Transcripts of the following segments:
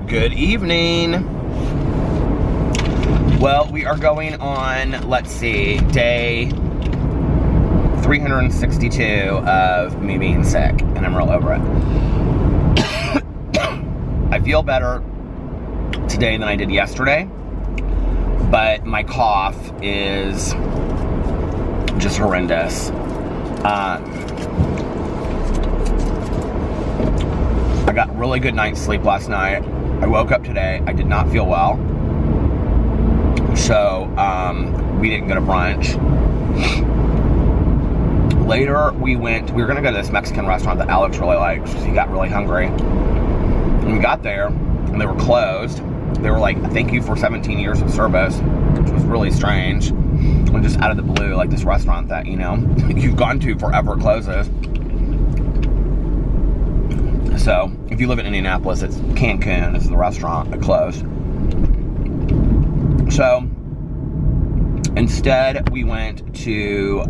Good evening. Well, we are going on, let's see, day 362 of me being sick, and I'm real over it. I feel better today than I did yesterday, but my cough is just horrendous. I got really good night's sleep last night. I woke up today, I did not feel well. So, we didn't go to brunch. Later, we were gonna go to this Mexican restaurant that Alex really likes, because he got really hungry. And we got there, and they were closed. They were like, thank you for 17 years of service, which was really strange. And just out of the blue, like this restaurant that, you know, you've gone to forever closes. So, if you live in Indianapolis, it's Cancun, it's the restaurant that closed. So, instead, we went to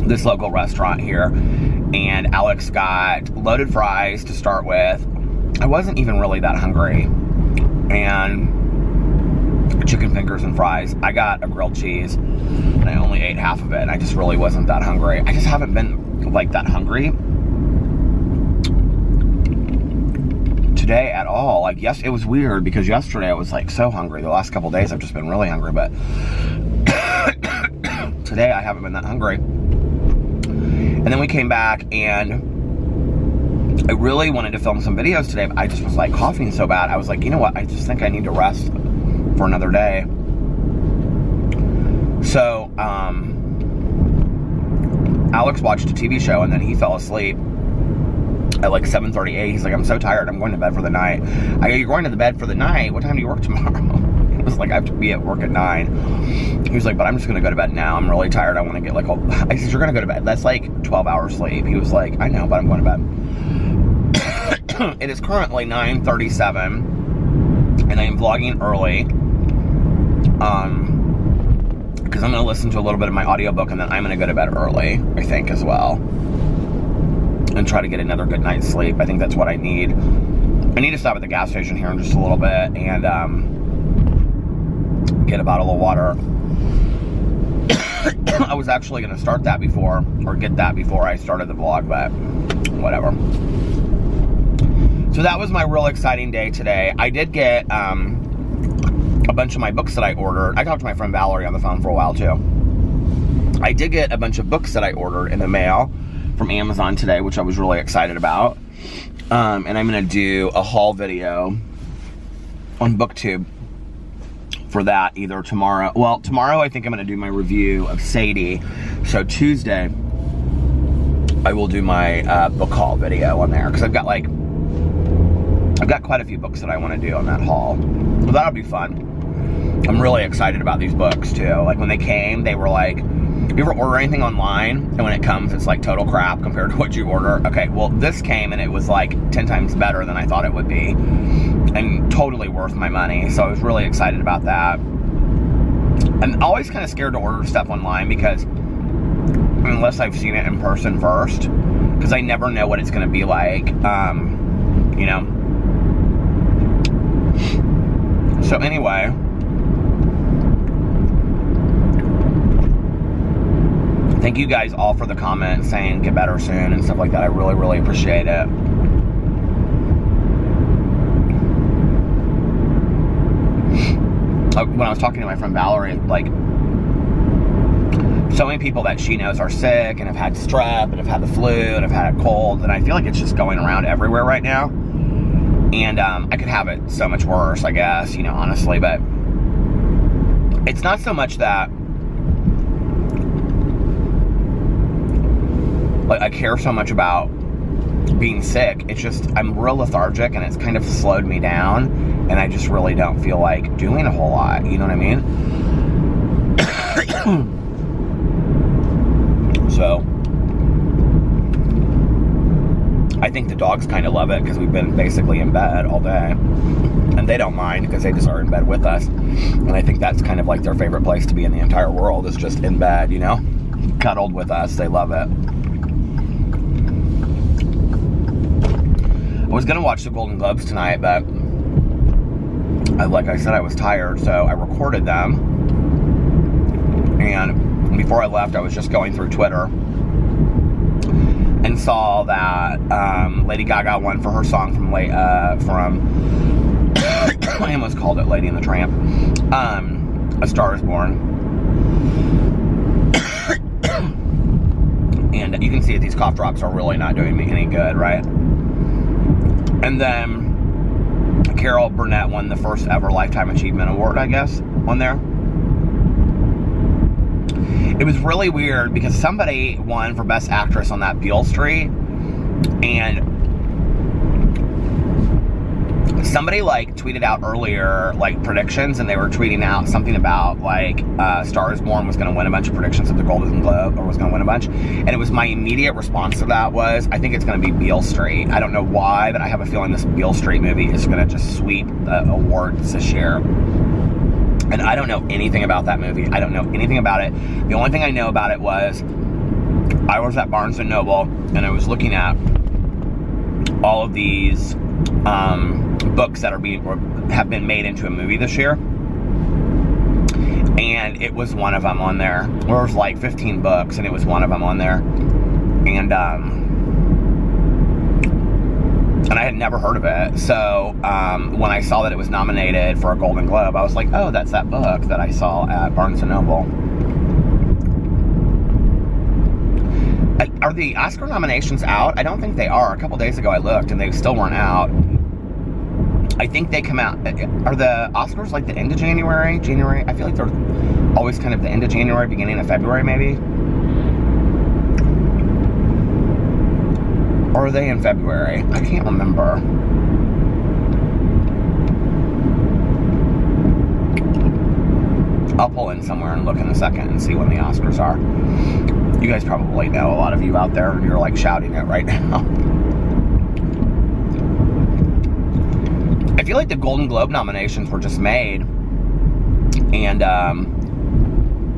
this local restaurant here, and Alex got loaded fries to start with. I wasn't even really that hungry. And chicken fingers and fries. I got a grilled cheese, and I only ate half of it, and I just really wasn't that hungry. I just haven't been, like, that hungry today at all. Like, yes, it was weird because yesterday I was like so hungry. The last couple days I've just been really hungry, but today I haven't been that hungry. And then we came back, and I really wanted to film some videos today, but I just was like coughing so bad. I was like, you know what, I just think I need to rest for another day. So Alex watched a TV show, and then he fell asleep at like 7:38. He's like, I'm so tired, I'm going to bed for the night. I go, you're going to bed for the night? What time do you work tomorrow? It was like, I have to be at work at 9. He was like, but I'm just going to go to bed now. I'm really tired. I want to get like, I said, you're going to go to bed. That's like 12 hours sleep. He was like, I know, but I'm going to bed. It is currently 9:37, and I am vlogging early. Because I'm going to listen to a little bit of my audiobook, and then I'm going to go to bed early, I think, as well. And try to get another good night's sleep. I think that's what I need. I need to stop at the gas station here in just a little bit and get a bottle of water. I was actually going to start that before, or get that before I started the vlog, but whatever. So that was my real exciting day today. I did get a bunch of my books that I ordered. I talked to my friend Valerie on the phone for a while too. I did get a bunch of books that I ordered in the mail from Amazon today, which I was really excited about. And I'm going to do a haul video on BookTube for that either tomorrow. Well, tomorrow I think I'm going to do my review of Sadie. So Tuesday, I will do my book haul video on there, because I've got quite a few books that I want to do on that haul. So that'll be fun. I'm really excited about these books too. Like when they came, they were like, you ever order anything online, and when it comes, it's like total crap compared to what you order? Okay, well, this came, and it was like 10 times better than I thought it would be, and totally worth my money, so I was really excited about that. I'm always kind of scared to order stuff online, because unless I've seen it in person first, because I never know what it's going to be like, you know? So anyway, thank you guys all for the comments saying get better soon and stuff like that. I really, really appreciate it. When I was talking to my friend Valerie, like, so many people that she knows are sick and have had strep and have had the flu and have had a cold, and I feel like it's just going around everywhere right now. And I could have it so much worse, I guess, you know, honestly, but it's not so much that like I care so much about being sick. It's just I'm real lethargic, and it's kind of slowed me down, and I just really don't feel like doing a whole lot, you know what I mean? So I think the dogs kind of love it, because we've been basically in bed all day, and they don't mind because they just are in bed with us. And I think that's kind of like their favorite place to be in the entire world, is just in bed, you know, cuddled with us. They love it. was gonna watch the Golden Globes tonight, but like I said, I was tired, so I recorded them. And before I left, I was just going through Twitter and saw that Lady Gaga won for her song from I almost called it Lady and the Tramp. A Star Is Born. And you can see that these cough drops are really not doing me any good, right? And then Carol Burnett won the first ever Lifetime Achievement Award, I guess, on there. It was really weird because somebody won for Best Actress on that Beale Street, and somebody like tweeted out earlier like predictions, and they were tweeting out something about like Star Is Born was going to win a bunch of predictions at the Golden Globe, or was going to win a bunch, and it was my immediate response to that was, I think it's going to be Beale Street. I don't know why, but I have a feeling this Beale Street movie is going to just sweep the awards this year. And I don't know anything about that movie. I don't know anything about it. The only thing I know about it was I was at Barnes & Noble and I was looking at all of these books that have been made into a movie this year. And it was one of them on there. There was like 15 books and it was one of them on there. And I had never heard of it. So when I saw that it was nominated for a Golden Globe, I was like, oh, that's that book that I saw at Barnes & Noble. Are the Oscar nominations out? I don't think they are. A couple days ago I looked and they still weren't out. I think they come out. Are the Oscars like the end of January? I feel like they're always kind of the end of January, beginning of February maybe. Or are they in February? I can't remember. I'll pull in somewhere and look in a second and see when the Oscars are. You guys probably know, a lot of you out there, you're like shouting it right now. I feel like the Golden Globe nominations were just made, and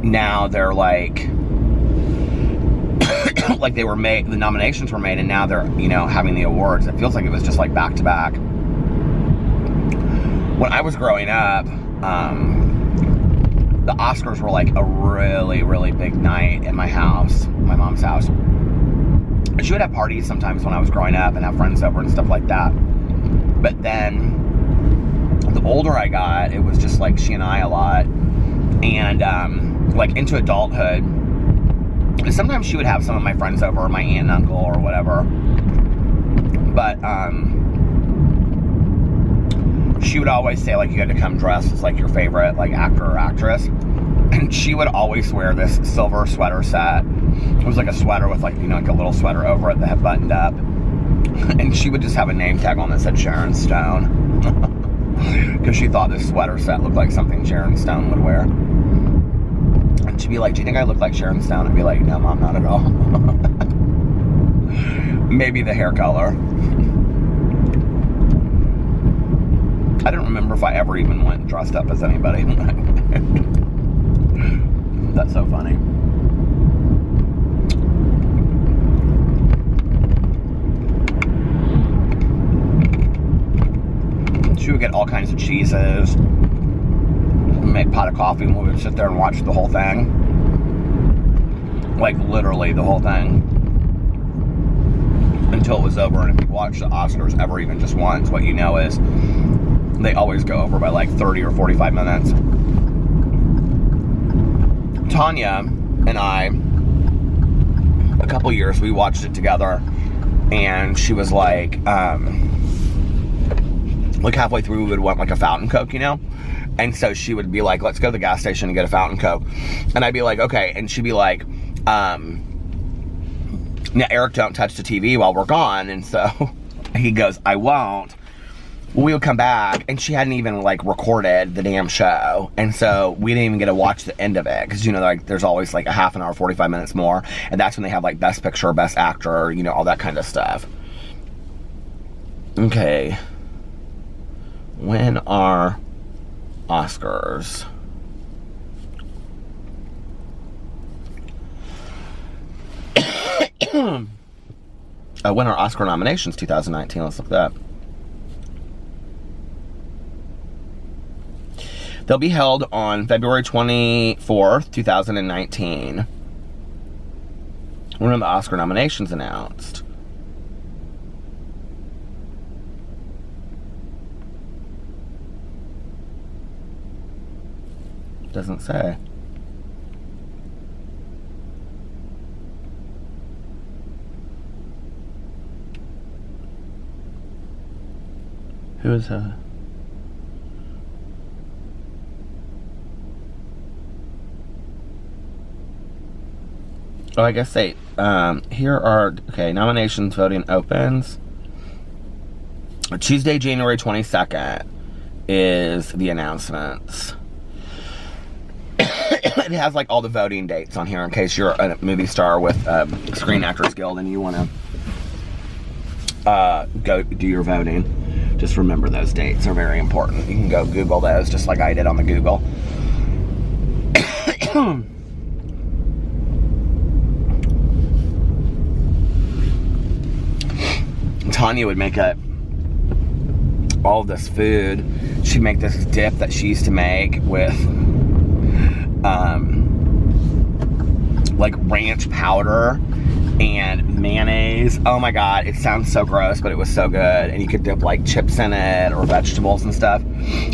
now they're like like they were made, the nominations were made, and now they're, you know, having the awards. It feels like it was just like back to back. When I was growing up, the Oscars were like a really, really big night in my house, my mom's house. She would have parties sometimes when I was growing up and have friends over and stuff like that. But then the older I got, it was just like she and I a lot. And like into adulthood, sometimes she would have some of my friends over, my aunt and uncle or whatever. But she would always say like you had to come dressed as like your favorite like actor or actress. And she would always wear this silver sweater set. It was like a sweater with like, you know, like a little sweater over it that had buttoned up. And she would just have a name tag on that said Sharon Stone. Because she thought this sweater set looked like something Sharon Stone would wear. And she'd be like, do you think I look like Sharon Stone? I'd be like, no, Mom, not at all. Maybe the hair color. I don't remember if I ever even went dressed up as anybody. That's so funny. She would get all kinds of cheeses, make a pot of coffee, and we would sit there and watch the whole thing. Like literally the whole thing. Until it was over. And if you watch the Oscars ever even just once, what you know is they always go over by like 30 or 45 minutes. Tanya and I, a couple years, we watched it together, and she was like halfway through we would want like a fountain Coke, you know? And so she would be like, let's go to the gas station and get a fountain Coke. And I'd be like, okay. And she'd be like, now Eric, don't touch the TV while we're gone. And so he goes, I won't. We would come back, and she hadn't even like recorded the damn show, and so we didn't even get to watch the end of it, because you know, like there's always like a half an hour, 45 minutes more, and that's when they have like best picture, best actor, you know, all that kind of stuff. Okay, when are Oscars? When are Oscar nominations 2019? Let's look that up. They'll be held on February 24th, 2019. When are the Oscar nominations announced? Doesn't say. Who is Oh, I guess they, here are, okay, nominations voting opens. Tuesday, January 22nd is the announcements. It has like all the voting dates on here in case you're a movie star with Screen Actors Guild and you want to go do your voting. Just remember those dates. They're very important. You can go Google those just like I did on the Google. Tanya would make all of this food. She'd make this dip that she used to make with like ranch powder and mayonnaise. Oh my god, it sounds so gross, but it was so good. And you could dip like chips in it or vegetables and stuff.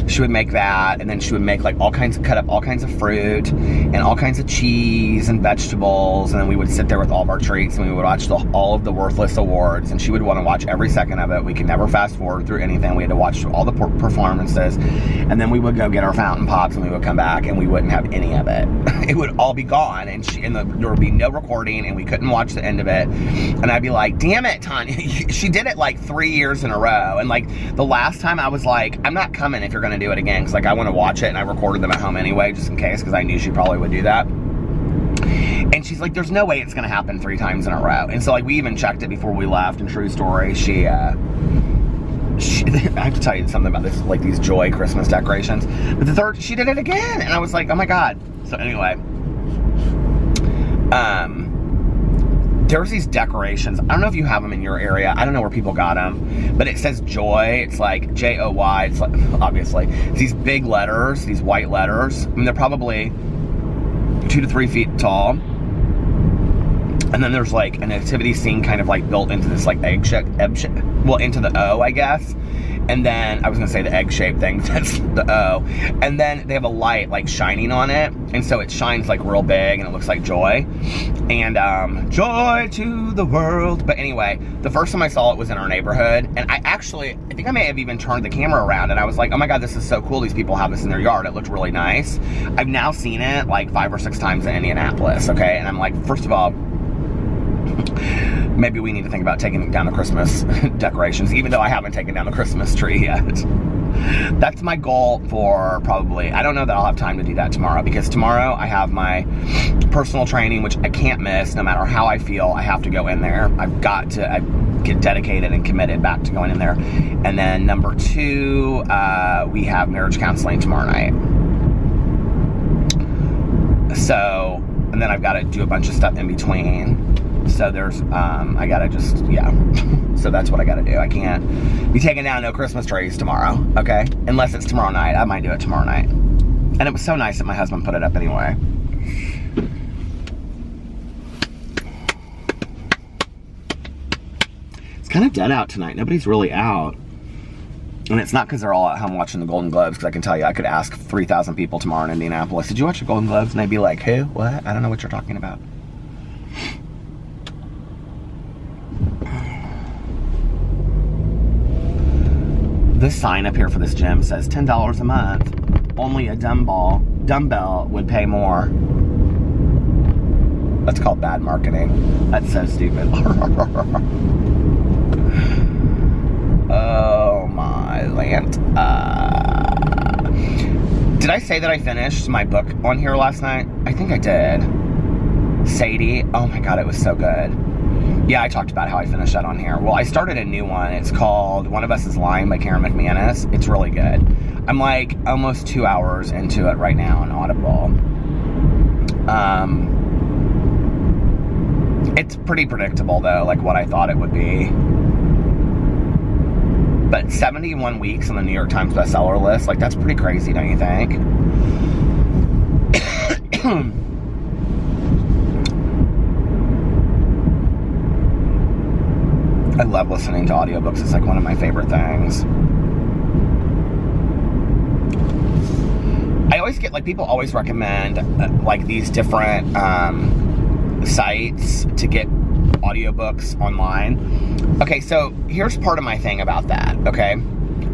She would make that, and then she would make like cut up all kinds of fruit and all kinds of cheese and vegetables, and then we would sit there with all of our treats and we would watch all of the Worthless Awards, and she would want to watch every second of it. We could never fast forward through anything. We had to watch all the performances, and then we would go get our fountain pops and we would come back and we wouldn't have any of it. It would all be gone, and there would be no recording, and we couldn't watch the end of it. And I'd be like, damn it, Tanya. She did it like 3 years in a row, and like the last time I was like, I'm not coming if you're gonna do it again, because like I want to watch it, and I recorded them at home anyway just in case, because I knew she probably would do that. And she's like, there's no way it's gonna happen 3 times in a row. And so like we even checked it before we left, and true story, she I have to tell you something about this, like these Joy Christmas decorations. But the third, she did it again, and I was like, oh my god. So anyway, there's these decorations. I don't know if you have them in your area. I don't know where people got them, but it says Joy. It's like J-O-Y. It's like, obviously, it's these big letters, these white letters. I mean, they're probably 2 to 3 feet tall. And then there's like a nativity scene kind of like built into this like egg shape, well, into the O, I guess. And then I was gonna say the egg-shaped thing, that's the O. And then they have a light like shining on it, and so it shines like real big, and it looks like joy. And joy to the world. But anyway, the first time I saw it was in our neighborhood, and I think I may have even turned the camera around, and I was like, oh my god, this is so cool. These people have this in their yard. It looked really nice. I've now seen it like 5 or 6 times in Indianapolis. Okay, and I'm like, first of all, maybe we need to think about taking down the Christmas decorations, even though I haven't taken down the Christmas tree yet. That's my goal for probably, I don't know that I'll have time to do that tomorrow, because tomorrow I have my personal training, which I can't miss. No matter how I feel, I have to go in there. I get dedicated and committed back to going in there. And then number 2, we have marriage counseling tomorrow night. So, and then I've got to do a bunch of stuff in between. So there's, I gotta just, yeah. So that's what I gotta do. I can't be taking down no Christmas trees tomorrow, okay? Unless it's tomorrow night. I might do it tomorrow night. And it was so nice that my husband put it up anyway. It's kind of dead out tonight. Nobody's really out. And it's not because they're all at home watching the Golden Globes, because I can tell you, I could ask 3,000 people tomorrow in Indianapolis, did you watch the Golden Globes? And they'd be like, who? What? I don't know what you're talking about. This sign up here for this gym says $10 a month. Only a dumbbell would pay more. That's called bad marketing. That's so stupid. Oh my land. Did I say that I finished my book on here last night? I think I did. Sadie. Oh my god, it was so good. Yeah, I talked about how I finished that on here. Well, I started a new one. It's called One of Us is Lying by Karen McManus. It's really good. I'm like almost 2 hours into it right now on Audible. It's pretty predictable though, like what I thought it would be. But 71 weeks on the New York Times bestseller list, like, that's pretty crazy, don't you think? I love listening to audiobooks. It's like one of my favorite things. I always get, like, people always recommend, like, these different sites to get audiobooks online. Okay, so here's part of my thing about that, okay?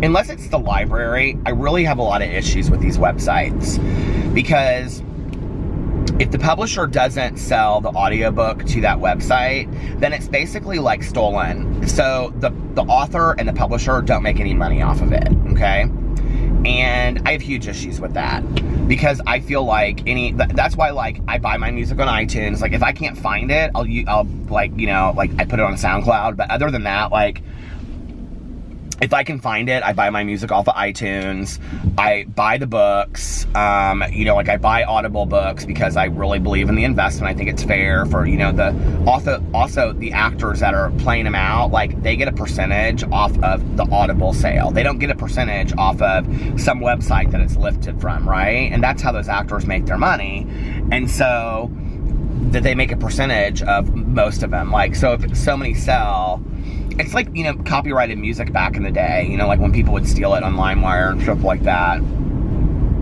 Unless it's the library, I really have a lot of issues with these websites, because if the publisher doesn't sell the audiobook to that website, then it's basically like stolen. So the author and the publisher don't make any money off of it, okay? And I have huge issues with that, because I feel like that's why, like, I buy my music on iTunes. Like, if I can't find it, I'll like, you know, like, I put it on SoundCloud. But other than that, like, if I can find it, I buy my music off of iTunes. I buy the books, you know, like, I buy Audible books because I really believe in the investment. I think it's fair for, you know, also the actors that are playing them out, like, they get a percentage off of the Audible sale. They don't get a percentage off of some website that it's lifted from, right? And that's how those actors make their money. And so that they make a percentage of most of them. Like, so if so many sell, it's like, you know, copyrighted music back in the day, you know, like when people would steal it on LimeWire and stuff like that,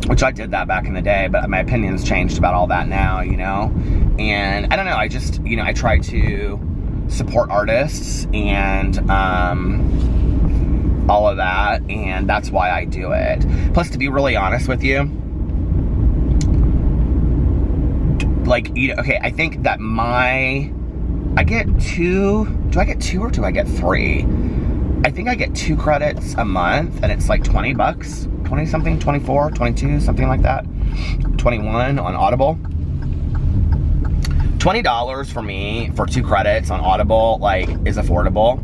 which I did that back in the day, but my opinion's changed about all that now, you know. And I don't know, I just, you know, I try to support artists and all of that, and that's why I do it. Plus, to be really honest with you, like, you know, okay, I think that I get two, do I get two or do I get three? I think I get 2 credits a month, and it's like $20, 20 something, 24, 22, something like that. 21 on Audible. $20 for me for 2 credits on Audible, like, is affordable.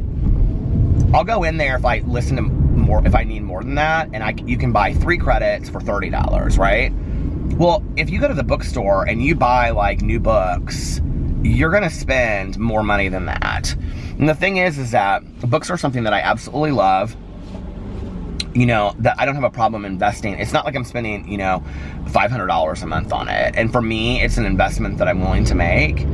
I'll go in there if I listen to more, if I need more than that, and you can buy 3 credits for $30, right? Well, if you go to the bookstore and you buy, like, new books, you're gonna spend more money than that. And the thing is that books are something that I absolutely love, you know, that I don't have a problem investing. It's not like I'm spending, you know, $500 a month on it. And for me, it's an investment that I'm willing to make.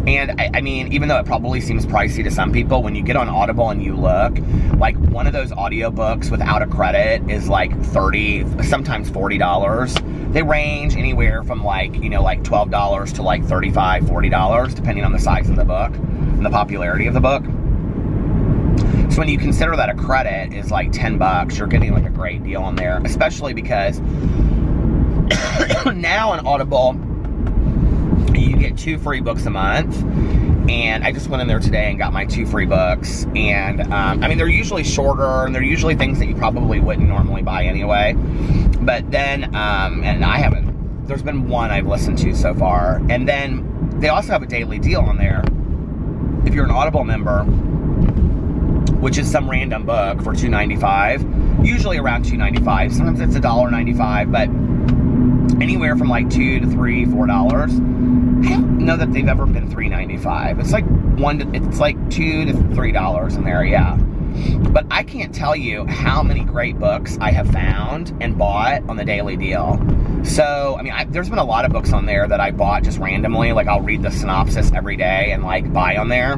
And I mean, even though it probably seems pricey to some people, when you get on Audible and you look, like, one of those audiobooks without a credit is like $30, sometimes $40. They range anywhere from, like, you know, like $12 to like $35, $40, depending on the size of the book and the popularity of the book. So when you consider that a credit is like $10, you're getting, like, a great deal on there, especially because now on Audible, you get 2 free books a month, and I just went in there today and got my 2 free books, and I mean, they're usually shorter, and they're usually things that you probably wouldn't normally buy anyway, but then, and I haven't, there's been one I've listened to so far, and then they also have a daily deal on there. If you're an Audible member, which is some random book for $2.95, usually around $2.95, sometimes it's $1.95, but anywhere from like $2 to $3, $4. I don't know that they've ever been $3.95. It's like it's like $2 to $3 in there, yeah. But I can't tell you how many great books I have found and bought on the daily deal. So, I mean, there's been a lot of books on there that I bought just randomly. Like, I'll read the synopsis every day and, like, buy on there.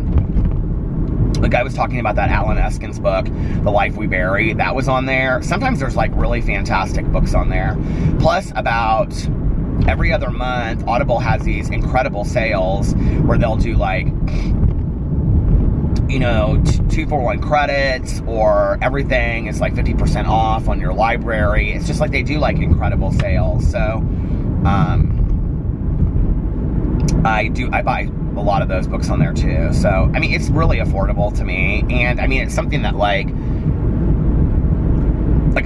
The guy was talking about that Alan Eskin's book, The Life We Bury. That was on there. Sometimes there's, like, really fantastic books on there. Plus, about every other month, Audible has these incredible sales where they'll do, like, you know, 2 for 1 credits, or everything is like 50% off on your library. It's just like they do, like, incredible sales. So, I buy a lot of those books on there too. So, I mean, it's really affordable to me. And I mean, it's something that, like,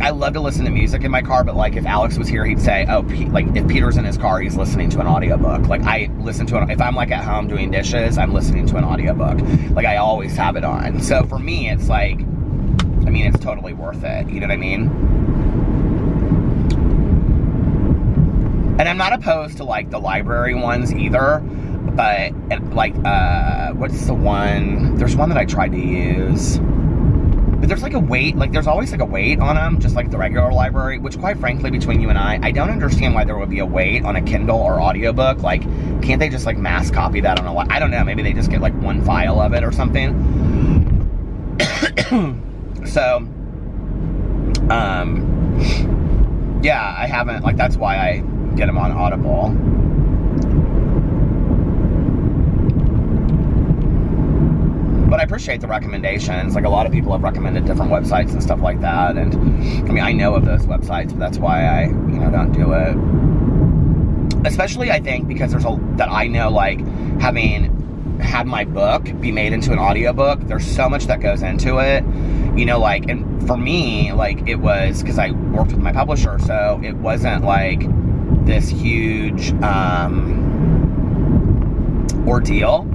I love to listen to music in my car, but, like, if Alex was here, he'd say, oh, like, if Peter's in his car, he's listening to an audiobook. Like, I listen to it, if I'm, like, at home doing dishes, I'm listening to an audiobook. Like, I always have it on. So for me, it's like, I mean, it's totally worth it. You know what I mean? And I'm not opposed to, like, the library ones either. But, and like, what's the one? There's one that I tried to use. But there's like a wait, like there's always like a wait on them, just like the regular library, which quite frankly, between you and I don't understand why there would be a wait on a Kindle or audiobook. Like, can't they just like mass copy that on a, I don't know, maybe they just get like one file of it or something. So, yeah, I haven't, like, that's why I get them on Audible. But I appreciate the recommendations. Like, a lot of people have recommended different websites and stuff like that. And, I mean, I know of those websites, but that's why I, don't do it. Especially, I think, because there's that I know, like, having had my book be made into an audiobook, there's so much that goes into it. Like, and for me, like, it was, because I worked with my publisher, so it wasn't, like, this huge ordeal.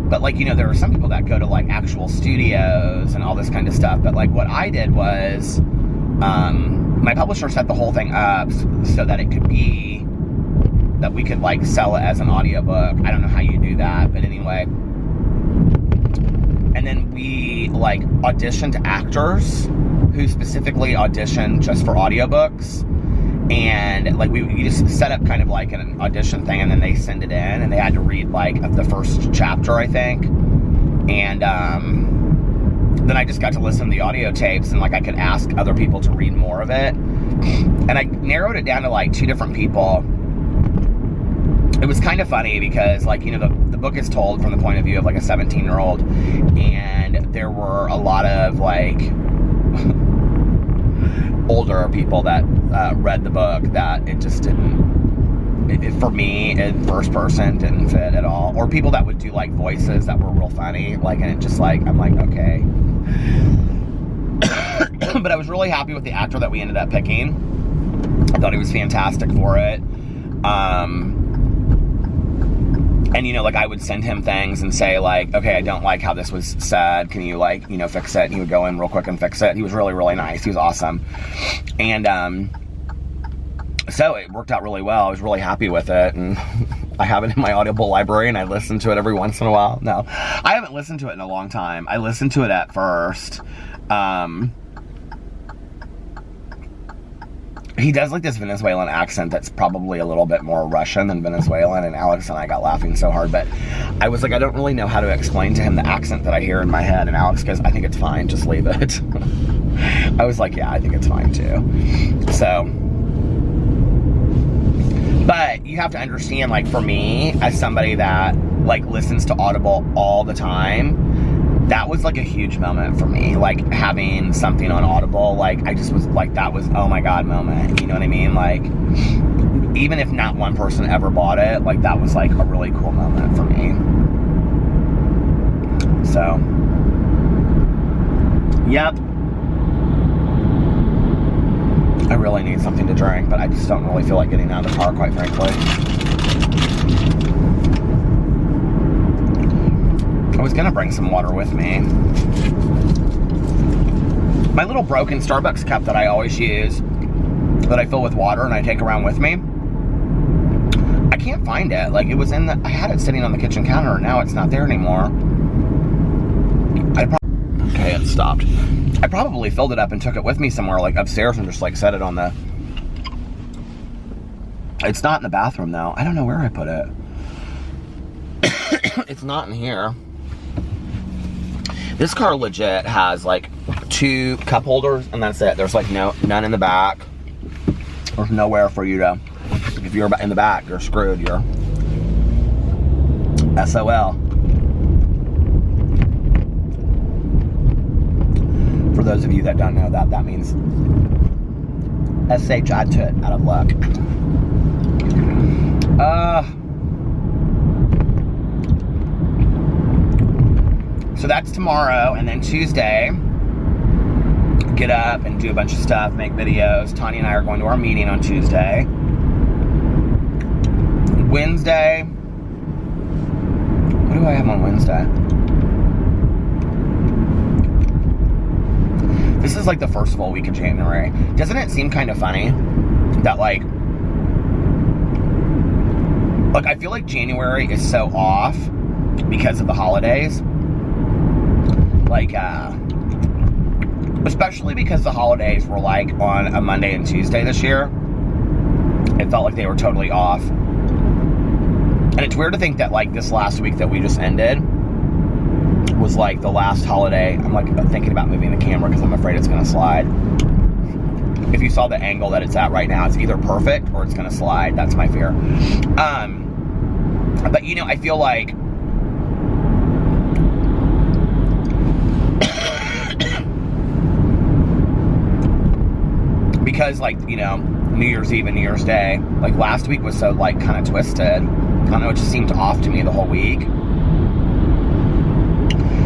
But, like, there are some people that go to, like, actual studios and all this kind of stuff. But, like, what I did was, my publisher set the whole thing up so that it could be, that we could, like, sell it as an audiobook. I don't know how you do that, but anyway. And then we, like, auditioned actors who specifically auditioned just for audiobooks. And, like, we just set up kind of like an audition thing, and then they send it in, and they had to read, like, the first chapter, I think. And then I just got to listen to the audio tapes, and, like, I could ask other people to read more of it. And I narrowed it down to, like, 2 different people. It was kind of funny because, like, the book is told from the point of view of, like, a 17-year-old, and there were a lot of, like, older people that read the book that it just didn't, for me, in first person, didn't fit at all. Or people that would do, like, voices that were real funny, like, and it just, like, I'm like, okay. But I was really happy with the actor that we ended up picking. I thought he was fantastic for it. And, like, I would send him things and say, like, okay, I don't like how this was said. Can you, like, fix it? And he would go in real quick and fix it. He was really, really nice. He was awesome. And, so it worked out really well. I was really happy with it. And I have it in my Audible library, and I listen to it every once in a while. No, I haven't listened to it in a long time. I listened to it at first. He does, like, this Venezuelan accent that's probably a little bit more Russian than Venezuelan, and Alex and I got laughing so hard, but I was like, I don't really know how to explain to him the accent that I hear in my head, and Alex goes, I think it's fine, just leave it. I was like, yeah, I think it's fine too. So, but you have to understand, like, for me, as somebody that, like, listens to Audible all the time, that was, like, a huge moment for me, like, having something on Audible. Like, I just was like, that was, oh my god moment, you know what I mean? Like, even if not one person ever bought it, like, that was, like, a really cool moment for me. So, yep. I really need something to drink, but I just don't really feel like getting out of the car, quite frankly. I was gonna bring some water with me. My little broken Starbucks cup that I always use, that I fill with water and I take around with me, I can't find it. Like, it was in the, I had it sitting on the kitchen counter, and now it's not there anymore. Okay, it stopped. I probably filled it up and took it with me somewhere, like upstairs, and just, like, set it on the, it's not in the bathroom though. I don't know where I put it. It's not in here. This car legit has, like, 2 cup holders, and that's it. There's, like, none in the back. There's nowhere for you to, if you're in the back, you're screwed. You're SOL. For those of you that don't know that, that means SH out to it, out of luck. So that's tomorrow, and then Tuesday, get up and do a bunch of stuff, make videos. Tanya and I are going to our meeting on Tuesday. Wednesday, what do I have on Wednesday? This is, like, the first full week of January. Doesn't it seem kind of funny that, like, Like, I feel like January is so off because of the holidays. Like, especially because the holidays were, like, on a Monday and Tuesday this year. It felt like they were totally off. And it's weird to think that, like, this last week that we just ended was, like, the last holiday. I'm, like, thinking about moving the camera because I'm afraid it's going to slide. If you saw the angle that it's at right now, it's either perfect or it's going to slide. That's my fear. But, you know, I feel like because, like, you know, New Year's Eve and New Year's Day, like, last week was so, like, kind of twisted. I don't know, it just seemed off to me the whole week.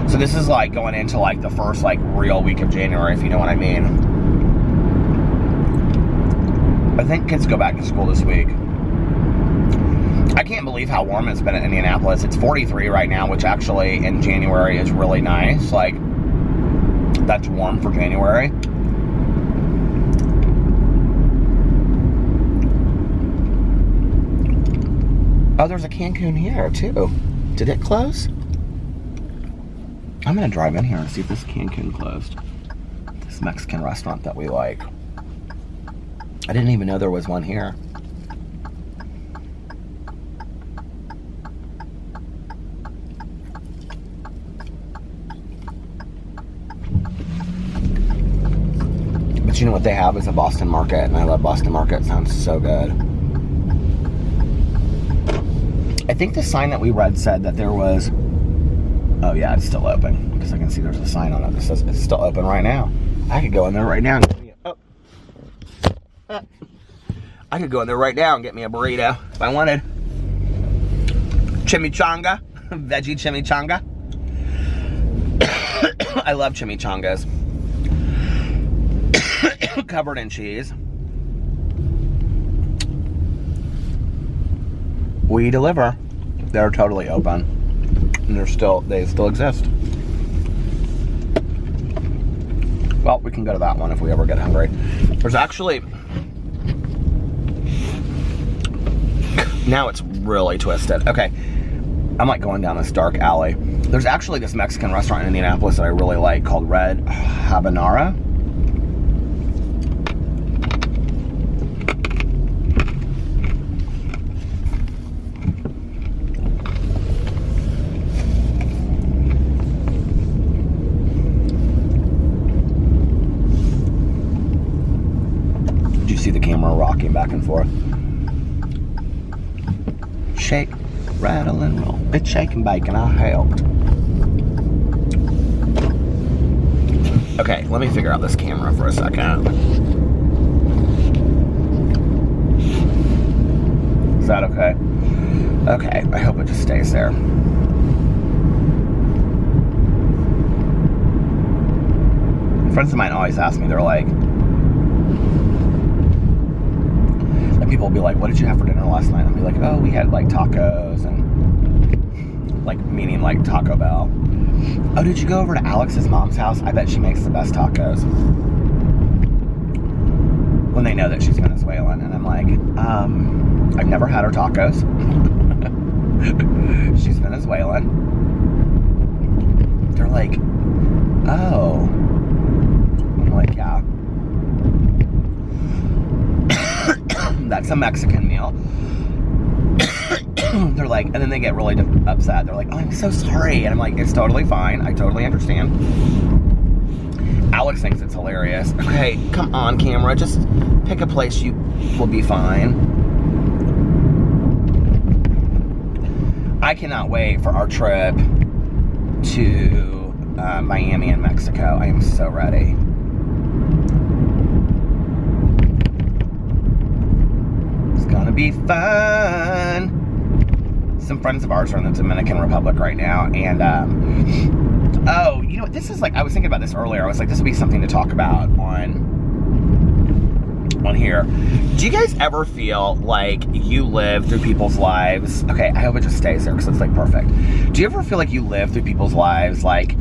So this is, like, going into, like, the first, like, real week of January, if you know what I mean. I think kids go back to school this week. I can't believe how warm it's been in Indianapolis. It's 43 right now, which actually in January is really nice. Like, that's warm for January. Oh, there's a Cancun here, too. Did it close? I'm gonna drive in here and see if this Cancun closed. This Mexican restaurant that we like. I didn't even know there was one here. But you know what they have is a Boston Market, and I love Boston Market. It sounds so good. I think the sign that we read said that there was... Oh yeah, it's still open. Because I can see there's a sign on it that says it's still open right now. I could go in there right now and get me I could go in there right now and get me a burrito if I wanted. Chimichanga. Veggie chimichanga. I love chimichangas. Covered in cheese. We deliver. They're totally open. And they still exist. Well, we can go to that one if we ever get hungry. There's actually... Now it's really twisted. Okay. I'm like going down this dark alley. There's actually this Mexican restaurant in Indianapolis that I really like called Red Habanera. Did you see the camera rocking back and forth? Shake, rattle, and roll. It's shake and bake, and I helped. Okay, let me figure out this camera for a second. Is that okay? Okay, I hope it just stays there. Friends of mine always ask me, they're like, people will be like, what did you have for dinner last night? I'll be like, oh, we had like tacos, and like, meaning like Taco Bell. Oh, did you go over to Alex's mom's house? I bet she makes the best tacos. When they know that she's Venezuelan, and I'm like, I've never had her tacos. She's Venezuelan. They're like, oh. I'm like, yeah. That's a Mexican meal. They're like, and then they get really upset. They're like, oh, I'm so sorry. And I'm like, it's totally fine. I totally understand. Alex thinks it's hilarious. Okay, come on, camera. Just pick a place you will be fine. I cannot wait for our trip to Miami and Mexico. I am so ready. Gonna be fun. Some friends of ours are in the Dominican Republic right now, and oh, you know what, this is like, I was thinking about this earlier. I was like, this would be something to talk about on here. Do you guys ever feel like you live through people's lives? Okay, I hope it just stays there because it's like perfect. Do you ever feel like you live through people's lives? Like,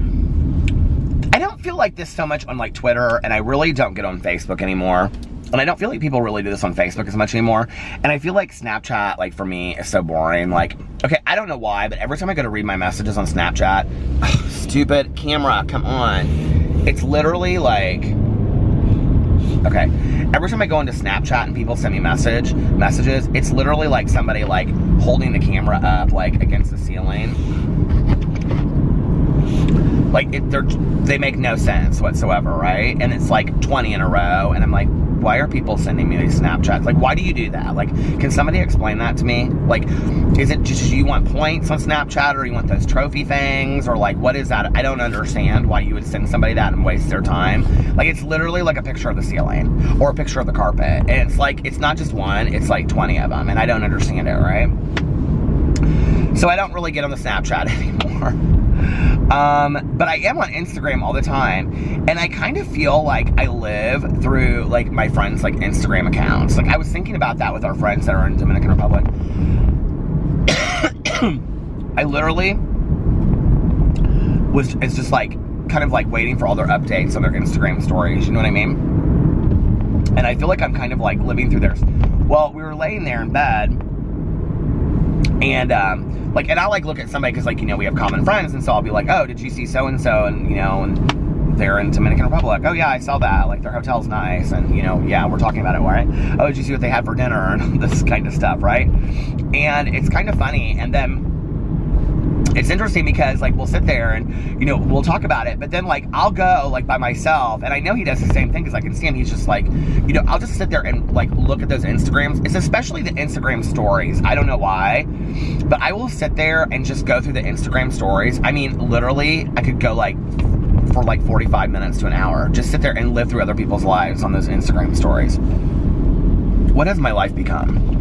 I don't feel like this so much on like Twitter, and I really don't get on Facebook anymore. And I don't feel like people really do this on Facebook as much anymore. And I feel like Snapchat, like, for me, is so boring. Like, okay, I don't know why, but every time I go to read my messages on Snapchat, stupid camera, come on. It's literally like, okay, every time I go into Snapchat and people send me messages, it's literally like somebody, like, holding the camera up, like, against the ceiling. Like, they make no sense whatsoever, right? And it's like 20 in a row, and I'm like, why are people sending me these Snapchats? Like, why do you do that? Like, can somebody explain that to me? Like, is it just you want points on Snapchat, or you want those trophy things, or like, what is that? I don't understand why you would send somebody that and waste their time. Like, it's literally like a picture of the ceiling or a picture of the carpet, and it's like, it's not just one, it's like 20 of them, and I don't understand it, right? So I don't really get on the Snapchat anymore. But I am on Instagram all the time, and I kind of feel like I live through, like, my friends' like Instagram accounts. Like, I was thinking about that with our friends that are in Dominican Republic. I literally it's just like kind of like waiting for all their updates on their Instagram stories, you know what I mean? And I feel like I'm kind of like living through theirs. Well, we were laying there in bed, and like, and I'll like look at somebody because, like, you know, we have common friends, and so I'll be like, oh, did you see so and so, and you know, and they're in Dominican Republic. Oh yeah, I saw that. Like, their hotel's nice, and you know, yeah, we're talking about it, right? Oh, did you see what they had for dinner, and this kind of stuff, right? And it's kind of funny, and then it's interesting because, like, we'll sit there and, you know, we'll talk about it, but then, like, I'll go, like, by myself, and I know he does the same thing because I can see him. He's just like, you know, I'll just sit there and, like, look at those Instagrams. It's especially the Instagram stories. I don't know why, but I will sit there and just go through the Instagram stories. I mean, literally, I could go, like, for, like, 45 minutes to an hour. Just sit there and live through other people's lives on those Instagram stories. What has my life become?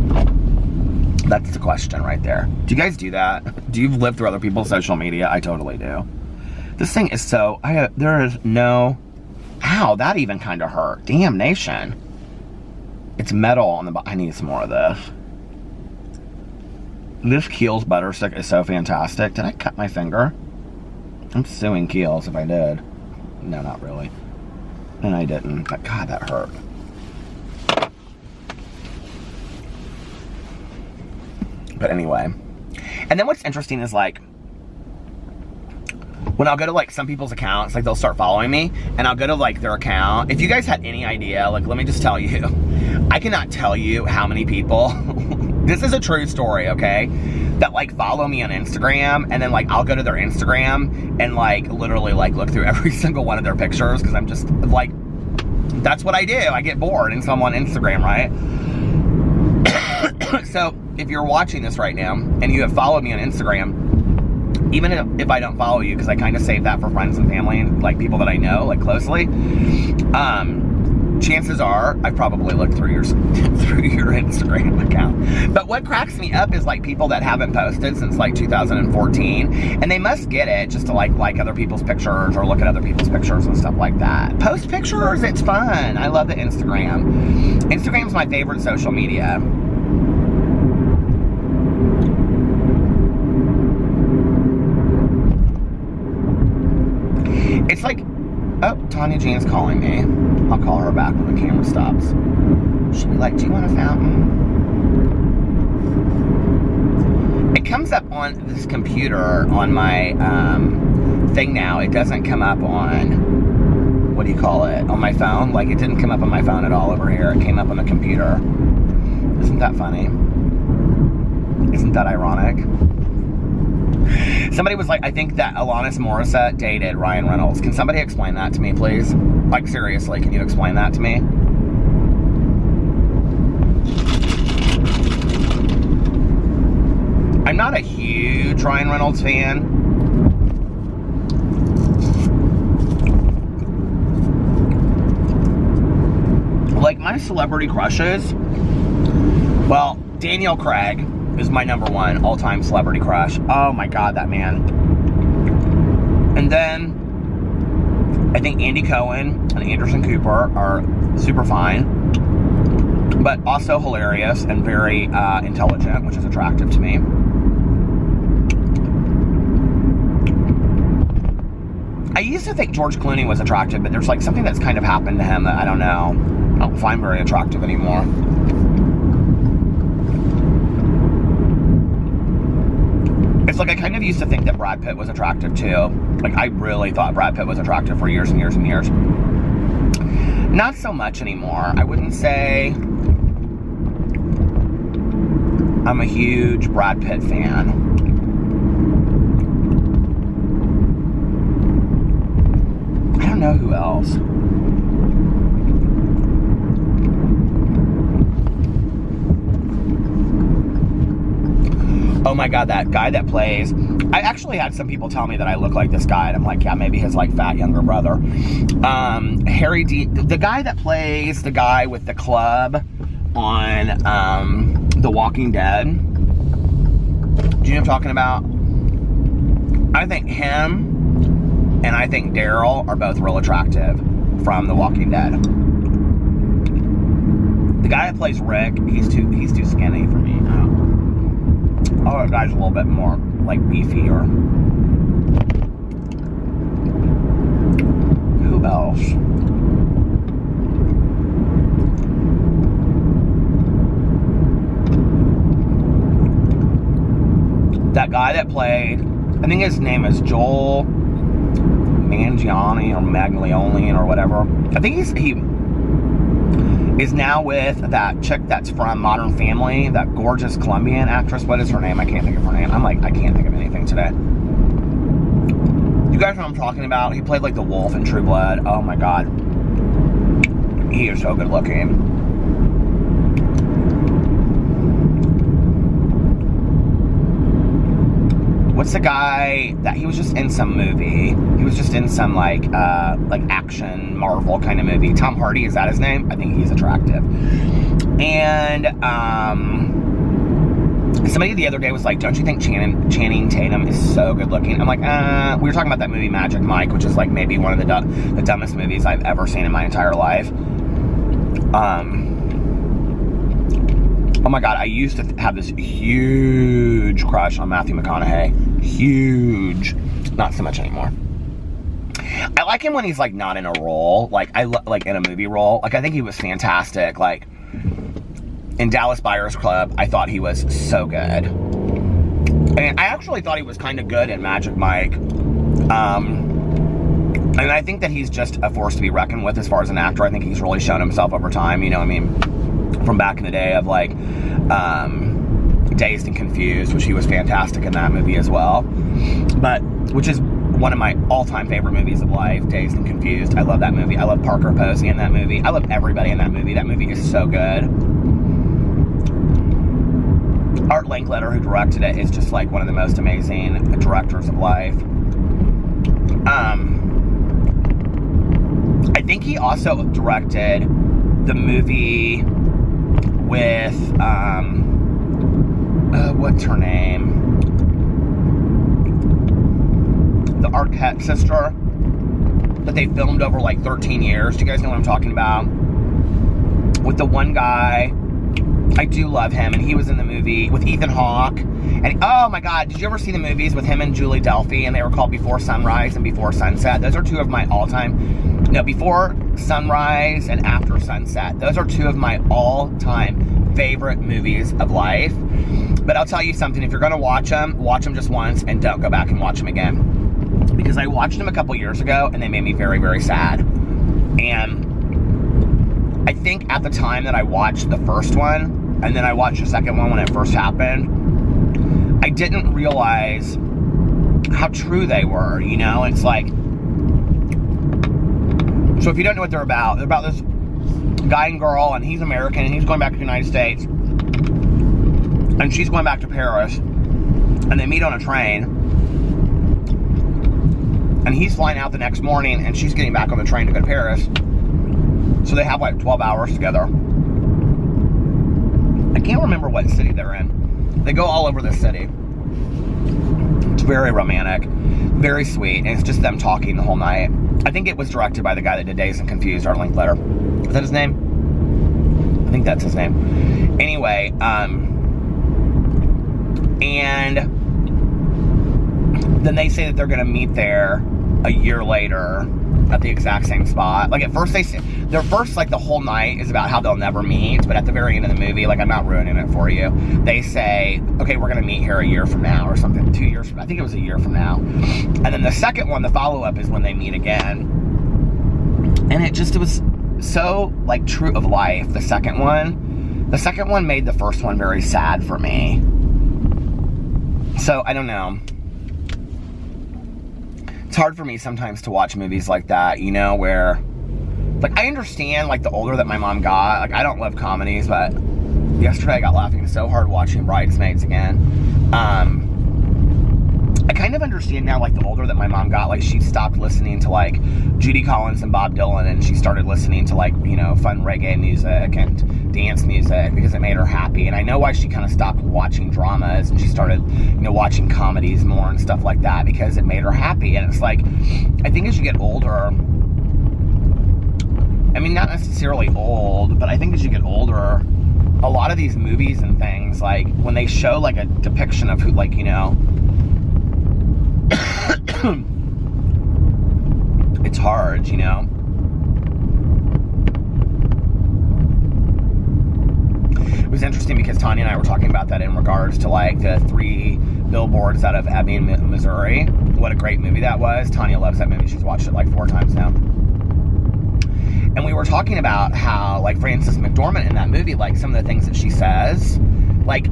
That's the question right there. Do you guys do that? Do you live through other people's social media? I totally do. This thing is so, there is no, ow, that even kind of hurt. Damnation. It's metal on the bottom. I need some more of this. This Kiehl's butter stick is so fantastic. Did I cut my finger? I'm suing Kiehl's if I did. No, not really. And I didn't. But God, that hurt. But anyway. And then what's interesting is, like, when I'll go to, like, some people's accounts, like, they'll start following me, and I'll go to, like, their account. If you guys had any idea, like, let me just tell you, I cannot tell you how many people, this is a true story, okay, that, like, follow me on Instagram, and then, like, I'll go to their Instagram and, like, literally, like, look through every single one of their pictures, because I'm just, like, that's what I do. I get bored, and so I'm on Instagram, right? So, if you're watching this right now, and you have followed me on Instagram, even if I don't follow you, because I kind of save that for friends and family and, like, people that I know, like, closely, chances are I probably looked through your Instagram account. But what cracks me up is, like, people that haven't posted since, like, 2014, and they must get it just to, like other people's pictures or look at other people's pictures and stuff like that. Post pictures, it's fun. I love the Instagram. Instagram's my favorite social media. It's like, oh, Tanya Jean's calling me. I'll call her back when the camera stops. She'll be like, do you want a fountain? It comes up on this computer on my thing now. It doesn't come up on, what do you call it, on my phone. Like, it didn't come up on my phone at all over here. It came up on the computer. Isn't that funny? Isn't that ironic? Somebody was like, I think that Alanis Morissette dated Ryan Reynolds. Can somebody explain that to me, please? Like, seriously, can you explain that to me? I'm not a huge Ryan Reynolds fan. Like, my celebrity crushes, well, Daniel Craig is my #1 all-time celebrity crush. Oh my God, that man. And then I think Andy Cohen and Anderson Cooper are super fine, but also hilarious and very intelligent, which is attractive to me. I used to think George Clooney was attractive, but there's, like, something that's kind of happened to him that I don't know. I don't find very attractive anymore. It's like I kind of used to think that Brad Pitt was attractive too. Like I really thought Brad Pitt was attractive for years and years and years. Not so much anymore. I wouldn't say I'm a huge Brad Pitt fan. I don't know who else. Oh my God, that guy that plays... I actually had some people tell me that I look like this guy, and I'm like, yeah, maybe his, like, fat younger brother. The guy that plays the guy with the club on, The Walking Dead. Do you know what I'm talking about? I think him and I think Daryl are both real attractive from The Walking Dead. The guy that plays Rick, he's too skinny for me. Oh, that guy's a little bit more, like, beefier. Who else? That guy that played, I think his name is Joel Mangione or Maglione or whatever. I think he is now with that chick that's from Modern Family, that gorgeous Colombian actress. What is her name? I can't think of her name. I'm like, I can't think of anything today. You guys know what I'm talking about? He played like the wolf in True Blood. Oh my God. He is so good looking. What's the guy that he was just in some movie? He was just in some like action Marvel kind of movie. Tom Hardy, is that his name? I think he's attractive. And somebody the other day was like, don't you think Channing Tatum is so good looking? I'm like, we were talking about that movie Magic Mike, which is like maybe one of the dumbest movies I've ever seen in my entire life. Oh my God, I used to have this huge crush on Matthew McConaughey. Huge. Not so much anymore. I like him when he's like not in a role. Like like in a movie role. Like I think he was fantastic. Like in Dallas Buyers Club, I thought he was so good. And I actually thought he was kind of good in Magic Mike. And I think that he's just a force to be reckoned with as far as an actor. I think he's really shown himself over time, you know what I mean? From back in the day of like Dazed and Confused, which he was fantastic in that movie as well. But which is one of my all-time favorite movies of life, Dazed and Confused. I love that movie. I love Parker Posey in that movie. I love everybody in that movie. That movie is so good. Art Linkletter, who directed it, is just like one of the most amazing directors of life. I think he also directed the movie with, what's her name? The Arquette sister that they filmed over like 13 years. Do you guys know what I'm talking about? With the one guy, I do love him, and he was in the movie with Ethan Hawke. And oh my God, did you ever see the movies with him and Julie Delpy? And they were called Before Sunrise and Before Sunset. Those are two of my all-time, no, Before Sunrise and After Sunset. Those are two of my all-time favorite movies of life. But I'll tell you something, if you're gonna watch them just once and don't go back and watch them again. Because I watched them a couple years ago and they made me very, very sad. And I think at the time that I watched the first one, and then I watched the second one when it first happened, I didn't realize how true they were, you know? It's like, so if you don't know what they're about this guy and girl, and he's American, and he's going back to the United States, and she's going back to Paris, and they meet on a train, and he's flying out the next morning, and she's getting back on the train to go to Paris. So they have like 12 hours together. I can't remember what city they're in. They go all over the city. It's very romantic, very sweet, and it's just them talking the whole night. I think it was directed by the guy that did Dazed and Confused, Art Linkletter. Is that his name? I think that's his name. Anyway, and then they say that they're going to meet there a year later at the exact same spot. Like, at first they say, their first, like, the whole night is about how they'll never meet, but at the very end of the movie, like, I'm not ruining it for you, they say, okay, we're gonna meet here a year from now, or something, 2 years from now. I think it was a year from now. And then the second one, the follow-up, is when they meet again. And it was so, like, true of life, the second one. The second one made the first one very sad for me. So, I don't know. It's hard for me sometimes to watch movies like that, you know, where, like, I understand, like, the older that my mom got, like, I don't love comedies, but yesterday I got laughing so hard watching Bridesmaids again. I kind of understand now, like, the older that my mom got, like, she stopped listening to, like, Judy Collins and Bob Dylan, and she started listening to, like, you know, fun reggae music and dance music because it made her happy. And I know why she kind of stopped watching dramas and she started, you know, watching comedies more and stuff like that, because it made her happy. And it's like, I think as you get older, I mean, not necessarily old, but I think as you get older, a lot of these movies and things, like, when they show, like, a depiction of who, like, you know, it's hard, you know? It was interesting because Tanya and I were talking about that in regards to, like, the 3 billboards out of Ebbing, Missouri. What a great movie that was. Tanya loves that movie. She's watched it, like, 4 times now. And we were talking about how, like, Frances McDormand in that movie, like, some of the things that she says, like,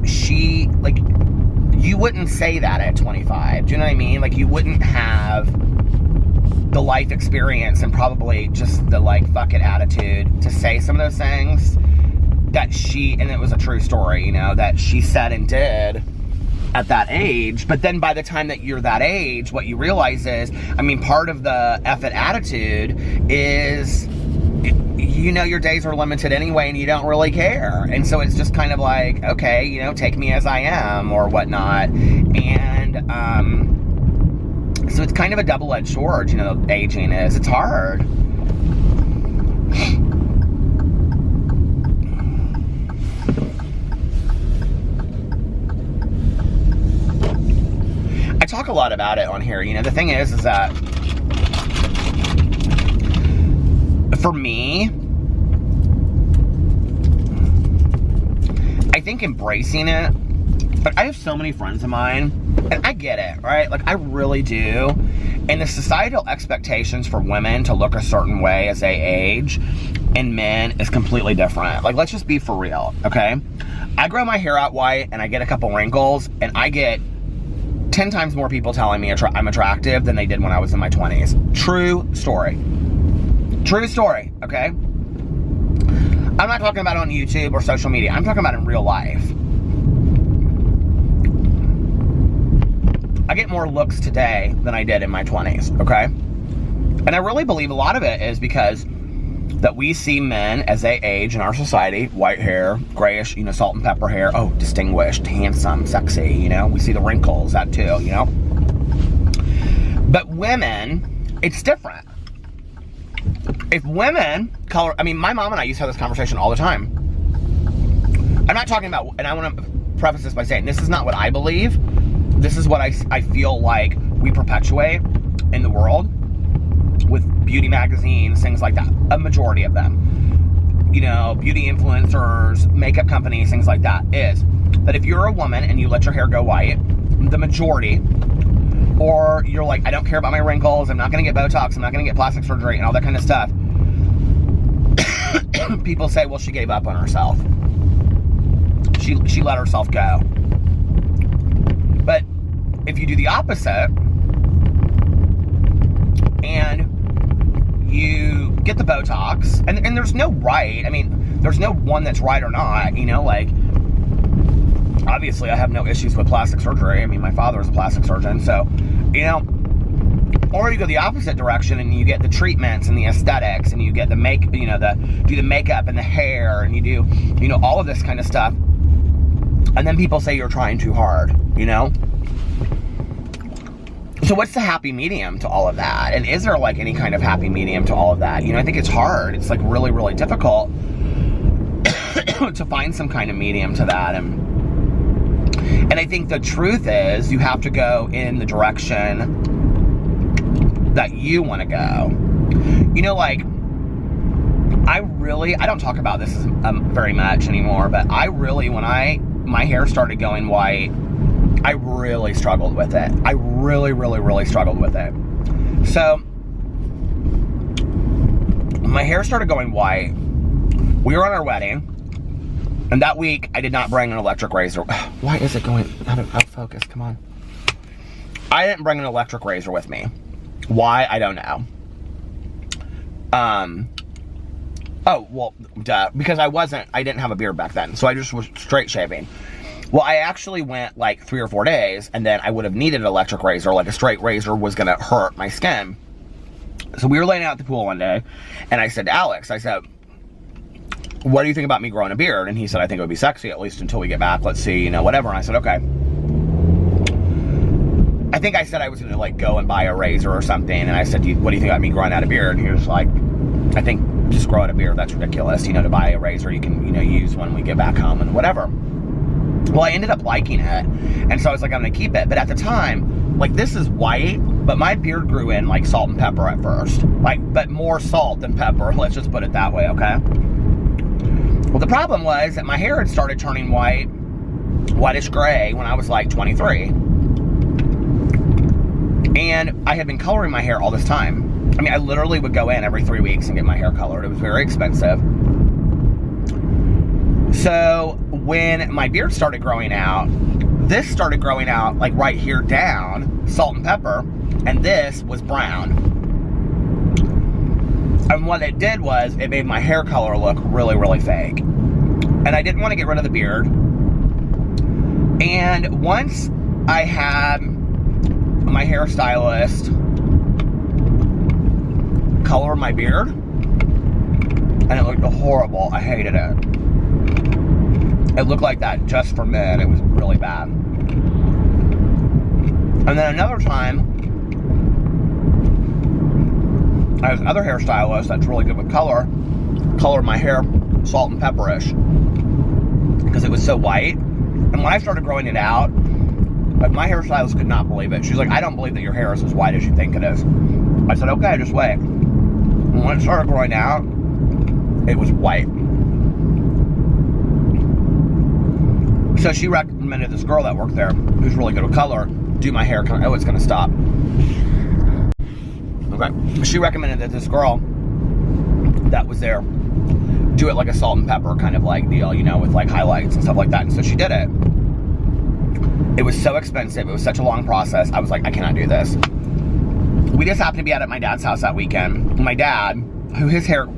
you wouldn't say that at 25. Do you know what I mean? Like, you wouldn't have the life experience and probably just the, like, fuck it attitude to say some of those things that and it was a true story, you know, that she said and did at that age. But then by the time that you're that age, what you realize is, I mean, part of the F it attitude is, you know, your days are limited anyway and you don't really care. And so it's just kind of like, okay, you know, take me as I am or whatnot. And so it's kind of a double-edged sword, you know, aging is. It's hard. I talk a lot about it on here. You know, the thing is that for me, I think embracing it, but I have so many friends of mine, and I get it, right? Like, I really do. And the societal expectations for women to look a certain way as they age and men is completely different. Like, let's just be for real, okay? I grow my hair out white and I get a couple wrinkles and I get 10 times more people telling me I'm attractive than they did when I was in my 20s. True story. True story, okay? I'm not talking about on YouTube or social media. I'm talking about in real life. I get more looks today than I did in my 20s, okay? And I really believe a lot of it is because that we see men as they age in our society, white hair, grayish, you know, salt and pepper hair, oh, distinguished, handsome, sexy, you know? We see the wrinkles, that too, you know? But women, it's different. If women color, I mean, my mom and I used to have this conversation all the time. I'm not talking about, and I want to preface this by saying, this is not what I believe. This is what I feel like we perpetuate in the world with beauty magazines, things like that. A majority of them. You know, beauty influencers, makeup companies, things like that, is that if you're a woman and you let your hair go white, the majority, or you're like, I don't care about my wrinkles, I'm not going to get Botox, I'm not going to get plastic surgery, and all that kind of stuff. People say, well, she gave up on herself. She let herself go. But if you do the opposite, and you get the Botox, and there's no right, I mean, there's no one that's right or not, you know, like, obviously I have no issues with plastic surgery. I mean, my father is a plastic surgeon, so, you know, or you go the opposite direction and you get the treatments and the aesthetics and you get the do the makeup and the hair and you do, you know, all of this kind of stuff. And then people say you're trying too hard, you know? So what's the happy medium to all of that? And is there, like, any kind of happy medium to all of that? You know, I think it's hard. It's, like, really, really difficult to find some kind of medium to that. And I think the truth is you have to go in the direction that you want to go. you know, like, I don't talk about this very much anymore, but I really, when my hair started going white, I really struggled with it. I really struggled with it. So, my hair started going white. We were on our wedding, and that week, I did not bring an electric razor. Why is it going out of focus? Come on. I didn't bring an electric razor with me. Why? I don't know. Oh, well, duh. Because I didn't have a beard back then, so I just was straight shaving. Well, I actually went like 3 or 4 days, and then I would have needed an electric razor. Like a straight razor was gonna hurt my skin. So we were laying out at the pool one day, and I said to Alex, I said, what do you think about me growing a beard? And he said, I think it would be sexy, at least until we get back. Let's see, you know, whatever. And I said, okay. I think I said I was gonna like go and buy a razor or something, and I said, what do you think about me growing out a beard? And he was like, I think just growing a beard, that's ridiculous. You know, to buy a razor you can, you know, use when we get back home and whatever. Well, I ended up liking it, and so I was like, I'm gonna keep it. But at the time, like, this is white, but my beard grew in like salt and pepper at first. Like, but more salt than pepper, let's just put it that way, okay? Well, the problem was that my hair had started turning white, whitish gray when I was like 23. And I had been coloring my hair all this time. I mean, I literally would go in every 3 weeks and get my hair colored. It was very expensive. So when my beard started growing out, this started growing out like right here down, salt and pepper, and this was brown. And what it did was it made my hair color look really fake. And I didn't want to get rid of the beard. And once I had my hairstylist color my beard, and it looked horrible. I hated it. It looked like that just for men. It was really bad. And then another time, I have another hairstylist that's really good with color, colored my hair salt and pepperish because it was so white. And when I started growing it out, like, my hairstylist could not believe it. She's like, I don't believe that your hair is as white as you think it is. I said, okay, just wait. And when it started growing out, it was white. So she recommended this girl that worked there, who's really good with color, do my hair. Oh, it's gonna stop. Okay. She recommended that this girl that was there do it like a salt and pepper kind of like deal, you know, with like highlights and stuff like that. And so she did it. It was so expensive. It was such a long process. I was like, I cannot do this. We just happened to be out at my dad's house that weekend. My dad, who his hair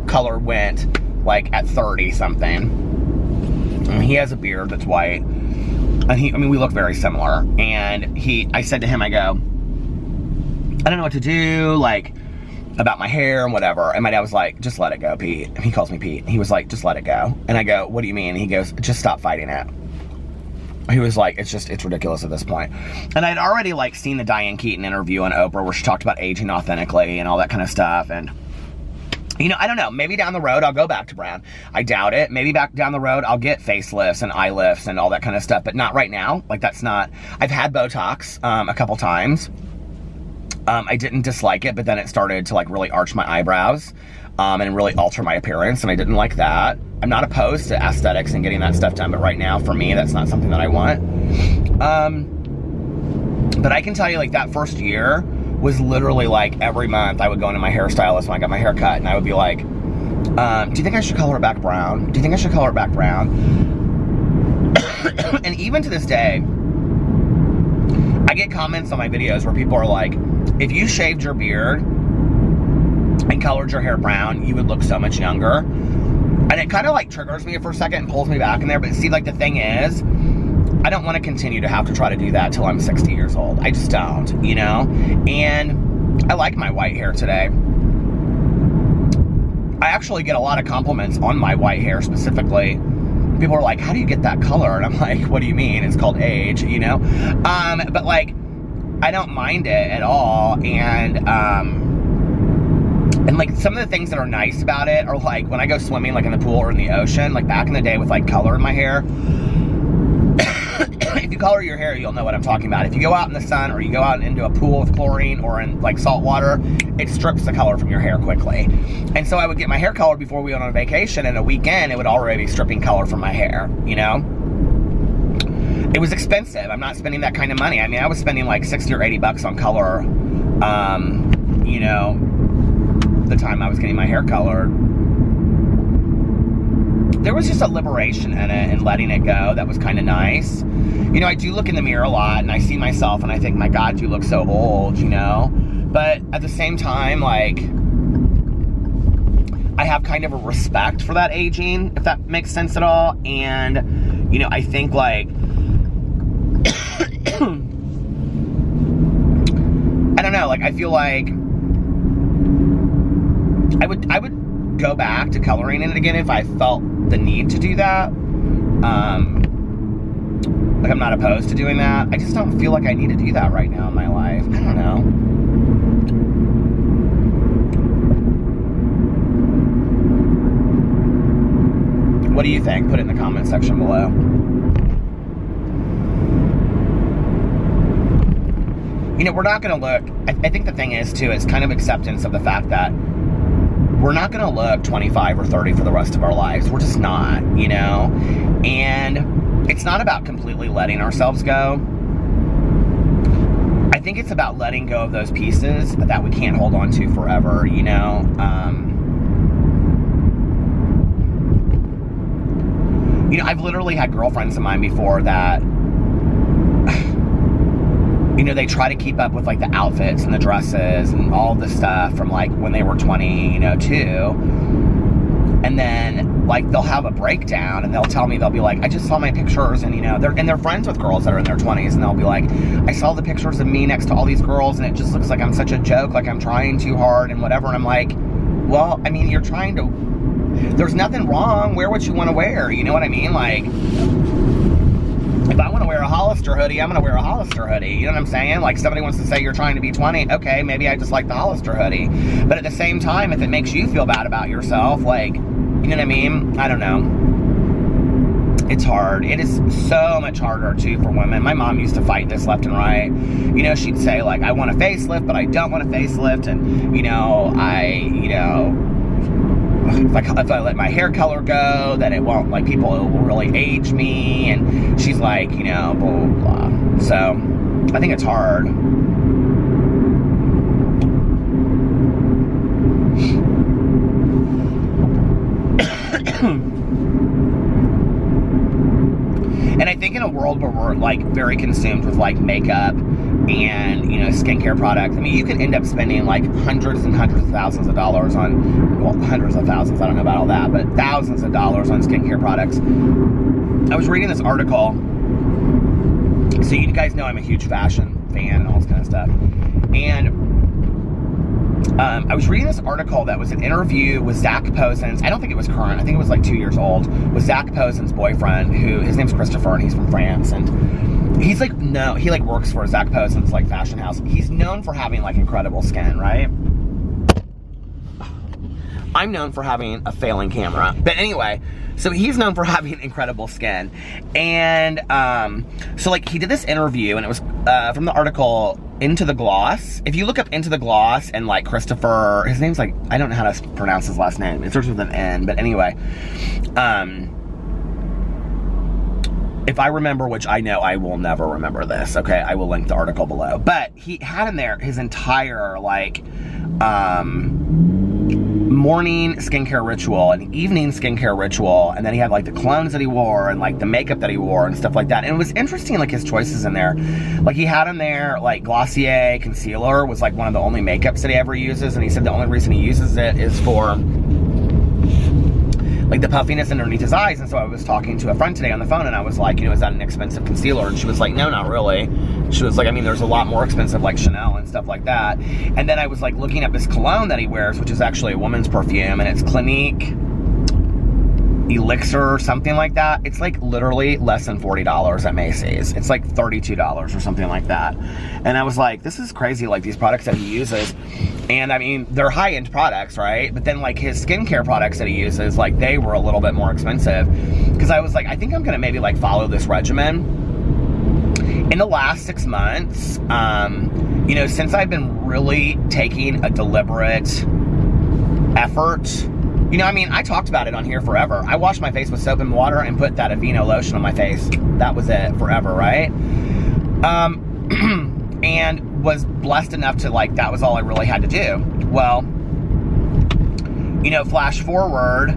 color went like at 30 something, and he has a beard that's white, and we look very similar. And I said to him, I go, I don't know what to do, like, about my hair and whatever. And my dad was like, just let it go, Pete. He calls me Pete. He was like, just let it go. And I go, what do you mean? And he goes, just stop fighting it. He was like, it's ridiculous at this point. And I'd already like seen the Diane Keaton interview on Oprah where she talked about aging authentically and all that kind of stuff. And, you know, I don't know, maybe down the road I'll go back to brown. I doubt it. Maybe back down the road I'll get facelifts and eye lifts and all that kind of stuff, but not right now. Like, that's not, I've had Botox a couple times. I didn't dislike it, but then it started to like really arch my eyebrows and really alter my appearance, and I didn't like that. I'm not opposed to aesthetics and getting that stuff done, but right now, for me, that's not something that I want. But I can tell you, like, that first year was literally like every month I would go into my hairstylist when I got my hair cut, and I would be like, do you think I should color it back brown? Do you think I should color it back brown? And even to this day, I get comments on my videos where people are like, if you shaved your beard and colored your hair brown, you would look so much younger. And it kind of like triggers me for a second and pulls me back in there. But see, like, the thing is, I don't want to continue to have to try to do that till I'm 60 years old. I just don't, you know? And I like my white hair today. I actually get a lot of compliments on my white hair specifically. People are like, how do you get that color? And I'm like, what do you mean? It's called age, you know? But like, I don't mind it at all. And like, some of the things that are nice about it are like, when I go swimming, like in the pool or in the ocean, like back in the day with like color in my hair, if you color your hair, you'll know what I'm talking about. If you go out in the sun or you go out into a pool with chlorine or in like salt water, it strips the color from your hair quickly. And so I would get my hair colored before we went on vacation, and a weekend it would already be stripping color from my hair, you know? It was expensive. I'm not spending that kind of money. I mean, I was spending like 60 or 80 bucks on color, you know, the time I was getting my hair colored. There was just a liberation in it and letting it go that was kind of nice. You know, I do look in the mirror a lot and I see myself and I think, my God, you look so old, you know? But at the same time, like, I have kind of a respect for that aging, if that makes sense at all. And, you know, I think, like, I don't know, like, I feel like I would go back to coloring it again if I felt the need to do that. Like, I'm not opposed to doing that. I just don't feel like I need to do that right now in my life. I don't know. What do you think? Put it in the comment section below. You know, we're not going to look, I think the thing is, too, it's kind of acceptance of the fact that we're not going to look 25 or 30 for the rest of our lives. We're just not, you know? And it's not about completely letting ourselves go. I think it's about letting go of those pieces that we can't hold on to forever, you know? You know, I've literally had girlfriends of mine before that, you know, they try to keep up with, like, the outfits and the dresses and all the stuff from, like, when they were 20, you know, too. And then, like, they'll have a breakdown and they'll tell me, they'll be like, I just saw my pictures, and, you know, they're friends with girls that are in their 20s, and they'll be like, I saw the pictures of me next to all these girls, and it just looks like I'm such a joke, like I'm trying too hard and whatever. And I'm like, well, I mean, you're trying to, there's nothing wrong. Wear what you want to wear. You know what I mean? Like, if I want to wear a Hollister hoodie, I'm going to wear a Hollister hoodie. You know what I'm saying? Like, somebody wants to say you're trying to be 20. Okay, maybe I just like the Hollister hoodie. But at the same time, if it makes you feel bad about yourself, like, you know what I mean? I don't know. It's hard. It is so much harder, too, for women. My mom used to fight this left and right. You know, she'd say, like, I want a facelift, but I don't want a facelift. And, you know, if I let my hair color go, then it won't, like, people will really age me. And she's like, you know, blah, blah, blah. So, I think it's hard. And I think in a world where we're, like, very consumed with, like, makeup and, you know, skincare products, I mean, you can end up spending, like, hundreds and hundreds of thousands of dollars on, well, hundreds of thousands, I don't know about all that, but thousands of dollars on skincare products. I was reading this article, so you guys know I'm a huge fashion fan and all this kind of stuff, and I was reading this article that was an interview with Zach Posen's, I don't think it was current, I think it was like 2 years old, with Zach Posen's boyfriend, who, his name's Christopher, and he's from France, and he's like, no, he, like, works for Zach Posen's, like, fashion house. He's known for having, like, incredible skin, right? I'm known for having a failing camera. But anyway, so he's known for having incredible skin. And, so, like, he did this interview, and it was, from the article, Into the Gloss. If you look up Into the Gloss and, like, Christopher, his name's, like, I don't know how to pronounce his last name. It starts with an N, but anyway, if I remember, which I know I will never remember this, okay, I will link the article below. But he had in there his entire, like, morning skincare ritual and evening skincare ritual, and then he had, like, the colognes that he wore and, like, the makeup that he wore and stuff like that. And it was interesting, like, his choices in there. Like, he had in there, like, Glossier concealer was, like, one of the only makeups that he ever uses, and he said the only reason he uses it is for, like, the puffiness underneath his eyes. And so I was talking to a friend today on the phone, and I was like, you know, is that an expensive concealer? And she was like, no, not really. She was like, I mean, there's a lot more expensive, like, Chanel and stuff like that. And then I was, like, looking up this cologne that he wears, which is actually a woman's perfume, and it's Clinique Elixir or something like that. It's, like, literally less than $40 at Macy's. It's like $32 or something like that. And I was like, this is crazy, like, these products that he uses. And I mean, they're high-end products, right? But then, like, his skincare products that he uses, like, they were a little bit more expensive. Because I was like, I think I'm gonna maybe, like, follow this regimen In the last 6 months, you know, since I've been really taking a deliberate effort, you know, I mean, I talked about it on here forever. I washed my face with soap and water and put that Aveeno lotion on my face. That was it forever, right? And was blessed enough to, like, that was all I really had to do. Well, you know, flash forward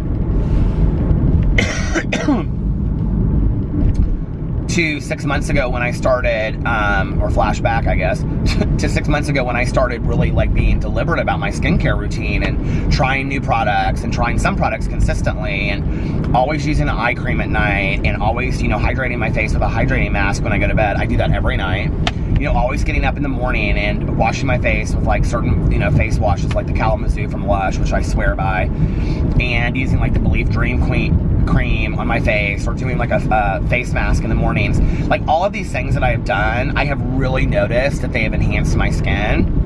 to 6 months ago when I started, or flashback, I guess, to 6 months ago when I started really, like, being deliberate about my skincare routine and trying new products and trying some products consistently and always using an eye cream at night and always, you know, hydrating my face with a hydrating mask when I go to bed. I do that every night. You know, always getting up in the morning and washing my face with, like, certain, you know, face washes like the Kalamazoo from Lush, which I swear by, and using, like, the Believe Dream cream on my face, or doing, like, a face mask in the mornings. Like, all of these things that I have done, I have really noticed that they have enhanced my skin.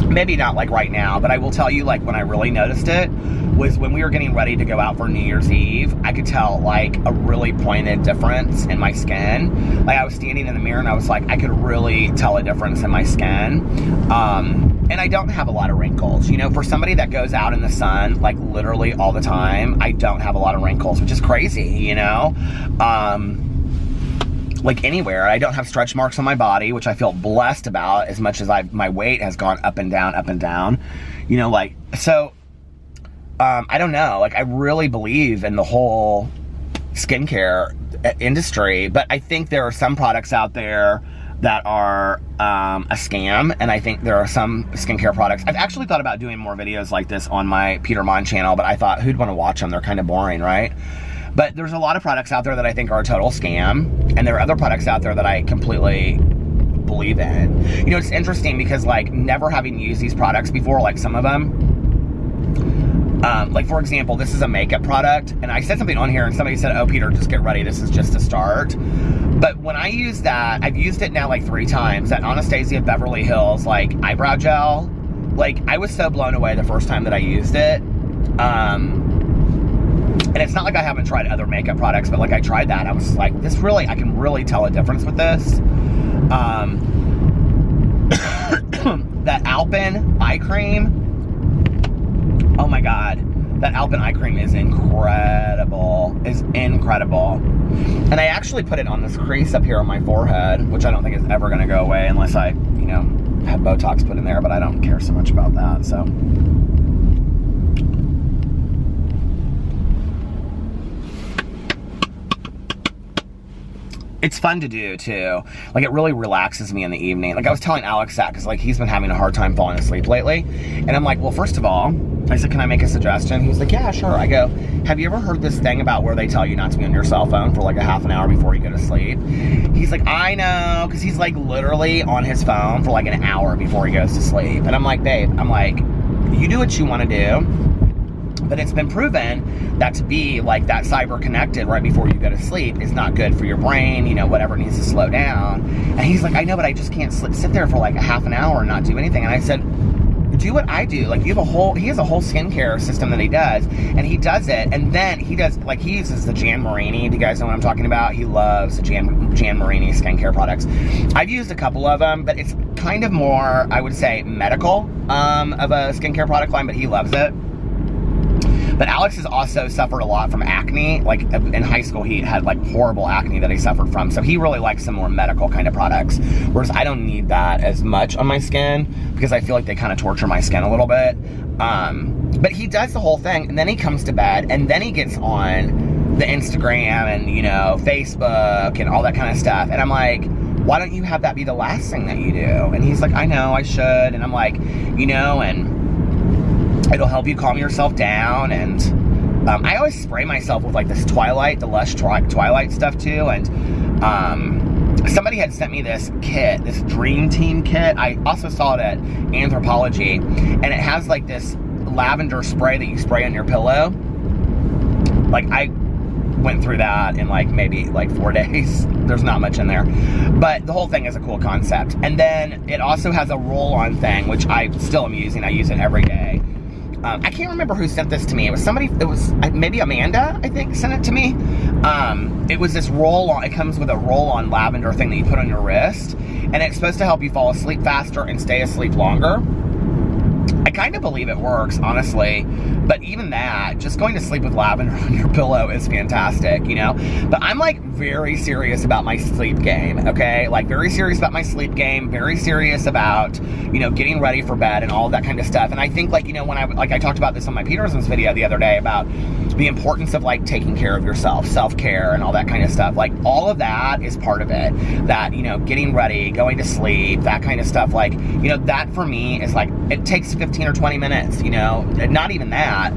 Maybe not, like, right now, but I will tell you, like, when I really noticed it was when we were getting ready to go out for New Year's Eve. I could tell, like, a really pointed difference in my skin. Like, I was standing in the mirror and I was like, I could really tell a difference in my skin. And I don't have a lot of wrinkles. You know, for somebody that goes out in the sun, like, literally all the time, I don't have a lot of wrinkles, which is crazy, you know? Like, anywhere. I don't have stretch marks on my body, which I feel blessed about, as much as my weight has gone up and down, you know, like, so, I don't know, like, I really believe in the whole skincare industry, but I think there are some products out there that are a scam, and I think there are some skincare products. I've actually thought about doing more videos like this on my Peter Monn channel, but I thought, who'd want to watch them? They're kind of boring, right? But there's a lot of products out there that I think are a total scam, and there are other products out there that I completely believe in. You know, it's interesting because, like, never having used these products before, like some of them, like, for example, this is a makeup product, and I said something on here and somebody said, oh, Peter, just get ready, this is just a start. But when I use that, I've used it now like 3 times, that Anastasia Beverly Hills, like, eyebrow gel. Like, I was so blown away the first time that I used it. And it's not like I haven't tried other makeup products, but, like, I tried that. I was like, this really, I can really tell a difference with this. That Alpen eye cream, oh my God, that Alpen eye cream is incredible, And I actually put it on this crease up here on my forehead, which I don't think is ever gonna go away unless I, you know, have Botox put in there, but I don't care so much about that, so. It's fun to do, too. Like, it really relaxes me in the evening. Like, I was telling Alex that, because, like, he's been having a hard time falling asleep lately. And I'm like, well, first of all, I said, can I make a suggestion? He's like, yeah, sure. I go, have you ever heard this thing about where they tell you not to be on your cell phone for, like, a half an hour before you go to sleep? He's like, I know, because he's, like, literally on his phone for, like, an hour before he goes to sleep. And I'm like, babe, I'm like, you do what you want to do. But it's been proven that to be, like, that cyber connected right before you go to sleep is not good for your brain, you know, whatever needs to slow down. And he's like, I know, but I just can't sit there for like a half an hour and not do anything. And I said, do what I do. Like, he has a whole skincare system that he does, and he does it, and then he does, like, he uses the Jan Marini. Do you guys know what I'm talking about? He loves the Jan Marini skincare products. I've used a couple of them, but it's kind of more, I would say, medical of a skincare product line, but he loves it. But Alex has also suffered a lot from acne. Like, in high school, he had, like, horrible acne that he suffered from. So he really likes some more medical kind of products. Whereas I don't need that as much on my skin, because I feel like they kind of torture my skin a little bit. But he does the whole thing, and then he comes to bed, and then he gets on the Instagram and, you know, Facebook and all that kind of stuff. And I'm like, why don't you have that be the last thing that you do? And he's like, I know, I should. And I'm like, you know, and it'll help you calm yourself down. And I always spray myself with, like, this Twilight, the Lush Twilight stuff too. And somebody had sent me this kit, this Dream Team kit. I also saw it at Anthropology, and it has, like, this lavender spray that you spray on your pillow. Like, I went through that in, like, maybe, like, 4 days. There's not much in there, but the whole thing is a cool concept. And then it also has a roll-on thing, which I still am using. I use it every day. I can't remember who sent this to me. It was somebody, maybe Amanda, I think, sent it to me. It was this roll-on, it comes with a roll-on lavender thing that you put on your wrist, and it's supposed to help you fall asleep faster and stay asleep longer. I kind of believe it works, honestly, but even that, just going to sleep with lavender on your pillow is fantastic, you know? But I'm like very serious about my sleep game, okay? Like very serious about my sleep game, very serious about, you know, getting ready for bed and all that kind of stuff. And I think, like, you know, when I talked about this on my Peterson's video the other day about the importance of like taking care of yourself, self-care and all that kind of stuff. Like all of that is part of it. That, you know, getting ready, going to sleep, that kind of stuff. Like, you know, that for me is like, it takes 15 or 20 minutes, you know, not even that,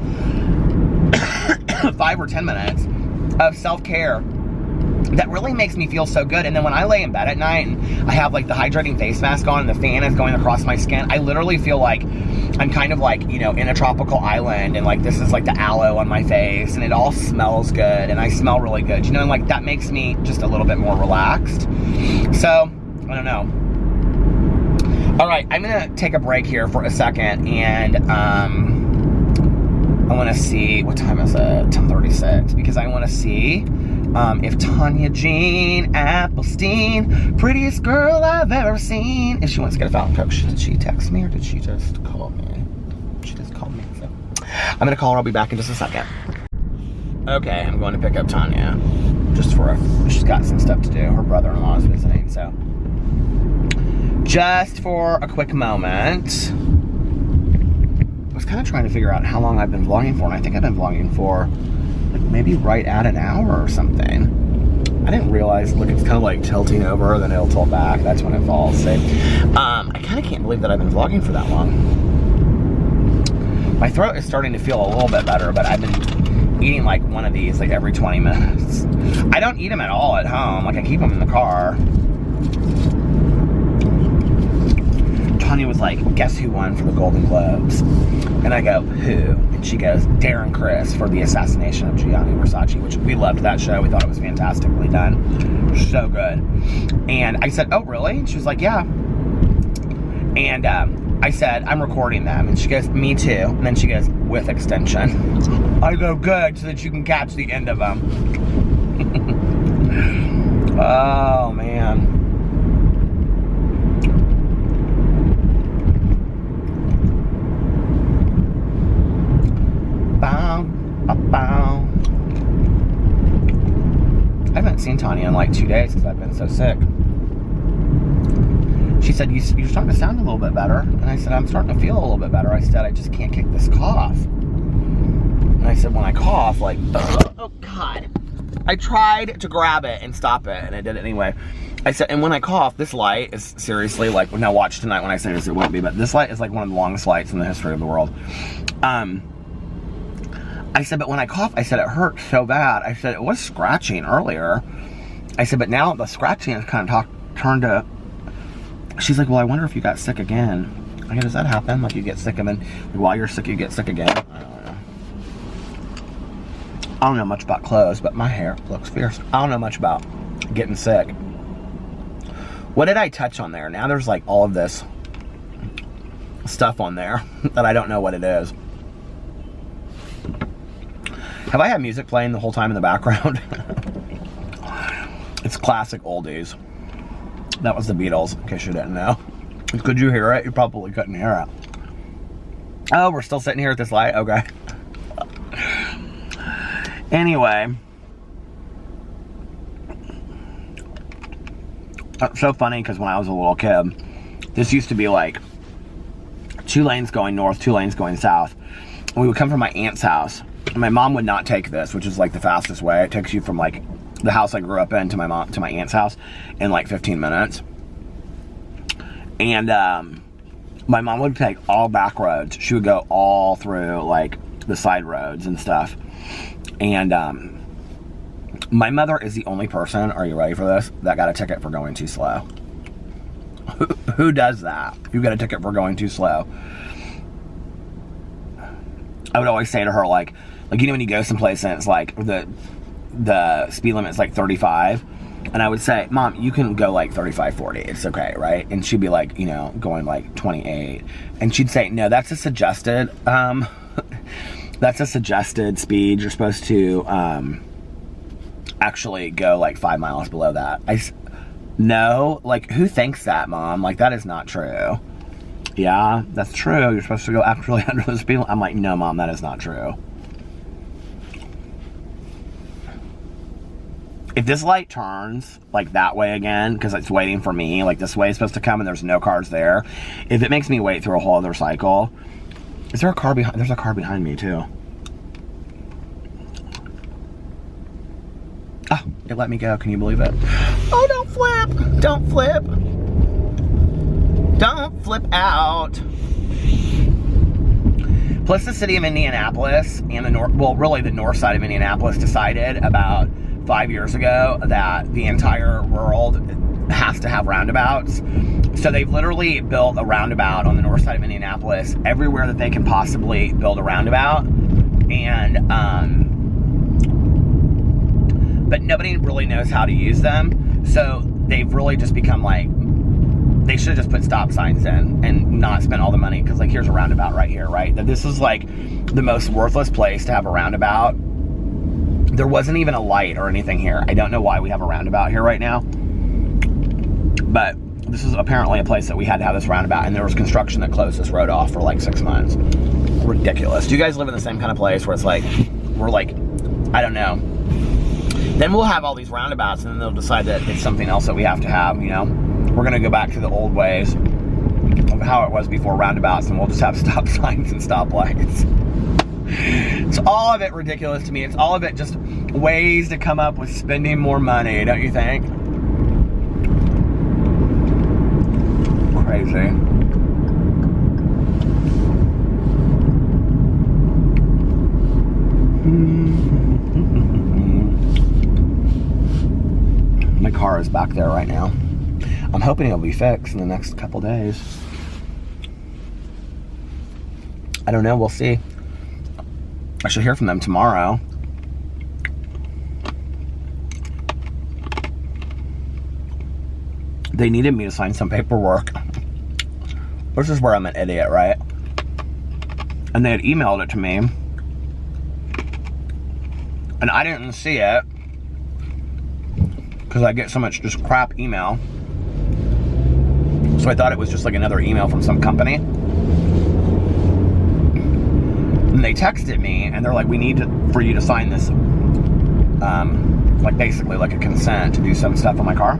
5 or 10 minutes of self-care that really makes me feel so good. And then when I lay in bed at night and I have like the hydrating face mask on and the fan is going across my skin, I literally feel like I'm kind of like, you know, in a tropical island, and like this is like the aloe on my face, and it all smells good and I smell really good, you know, and like that makes me just a little bit more relaxed. So I don't know. All right, I'm gonna take a break here for a second, and I want to see, what time is it? 10:36, because I want to see if Tanya Jean Applestein, prettiest girl I've ever seen, if she wants to get a fountain coke. Did she text me or did she just call me? She just called me. So I'm gonna call her. I'll be back in just a second. Okay, I'm going to pick up Tanya she's got some stuff to do. Her brother-in-law is visiting, so just for a quick moment. I was kind of trying to figure out how long I've been vlogging for, and I think I've been vlogging for like maybe right at an hour or something. I didn't realize, look, it's kind of like tilting over, then it'll tilt back. That's when it falls. See? I kind of can't believe that I've been vlogging for that long. My throat is starting to feel a little bit better, but I've been eating like one of these like every 20 minutes. I don't eat them at all at home. Like I keep them in the car. Tanya was like, guess who won for the Golden Globes? And I go, who? And she goes, Darren Criss for the assassination of Gianni Versace, which we loved that show. We thought it was fantastically done. So good. And I said, oh, really? And she was like, yeah. And I said, I'm recording them. And she goes, me too. And then she goes, with extension. I go, good, so that you can catch the end of them. Oh, man. I haven't seen Tanya in like 2 days because I've been so sick. She said, you're starting to sound a little bit better. And I said, I'm starting to feel a little bit better. I said, I just can't kick this cough. And I said, when I cough, like, oh God. I tried to grab it and stop it, and I did it anyway. I said, and when I cough, this light is seriously like, now watch tonight when I say this, it won't be, but this light is like one of the longest lights in the history of the world. I said, but when I cough, I said, it hurt so bad. I said, it was scratching earlier. I said, but now the scratching has kind of turned to, she's like, well, I wonder if you got sick again. I go, does that happen? Like you get sick and then while you're sick, you get sick again? I don't know. I don't know much about clothes, but my hair looks fierce. I don't know much about getting sick. What did I touch on there? Now there's like all of this stuff on there that I don't know what it is. Have I had music playing the whole time in the background? It's classic oldies. That was the Beatles, in case you didn't know. Could you hear it? You probably couldn't hear it. Oh, we're still sitting here at this light? Okay. Anyway. It's so funny because when I was a little kid, this used to be like 2 lanes going north, 2 lanes going south. And we would come from my aunt's house. And my mom would not take this, which is like the fastest way. It takes you from like the house I grew up in to my aunt's house in like 15 minutes. And my mom would take all back roads. She would go all through like the side roads and stuff. And my mother is the only person, are you ready for this, that got a ticket for going too slow. Who does that? You got a ticket for going too slow. I would always say to her, like, you know when you go someplace and it's like the speed limit is like 35, and I would say, Mom, you can go like 35, 40, it's okay, right? And she'd be like, you know, going like 28, and she'd say, no, that's a suggested That's a suggested speed. You're supposed to actually go like 5 miles below that. No, like, who thinks that, Mom? Like, that is not true. Yeah, that's true. You're supposed to go actually under the speed limit. I'm like, no, Mom, that is not true. If this light turns, like, that way again, because it's waiting for me, like, this way is supposed to come and there's no cars there, if it makes me wait through a whole other cycle... Is there a car behind? There's a car behind me, too. Oh, it let me go. Can you believe it? Oh, don't flip! Don't flip! Don't flip out! Plus, the city of Indianapolis and the north side of Indianapolis decided about 5 years ago that the entire world has to have roundabouts. So they've literally built a roundabout on the north side of Indianapolis everywhere that they can possibly build a roundabout. And, but nobody really knows how to use them. So they've really just become like, they should have just put stop signs in and not spent all the money. Because, like, here's a roundabout right here, right? That this is like the most worthless place to have a roundabout. There wasn't even a light or anything here. I don't know why we have a roundabout here right now. But this is apparently a place that we had to have this roundabout, and there was construction that closed this road off for like 6 months. Ridiculous. Do you guys live in the same kind of place where it's like, we're like, I don't know. Then we'll have all these roundabouts, and then they'll decide that it's something else that we have to have, you know? We're gonna go back to the old ways of how it was before roundabouts, and we'll just have stop signs and stoplights. It's all of it ridiculous to me. It's all of it just ways to come up with spending more money, don't you think? Crazy. My car is back there right now. I'm hoping it'll be fixed in the next couple days. I don't know, we'll see. I should hear from them tomorrow. They needed me to sign some paperwork. This is where I'm an idiot, right? And they had emailed it to me. And I didn't see it. Because I get so much just crap email. So I thought it was just like another email from some company. And they texted me and they're like, we need for you to sign this, like basically like a consent to do some stuff on my car.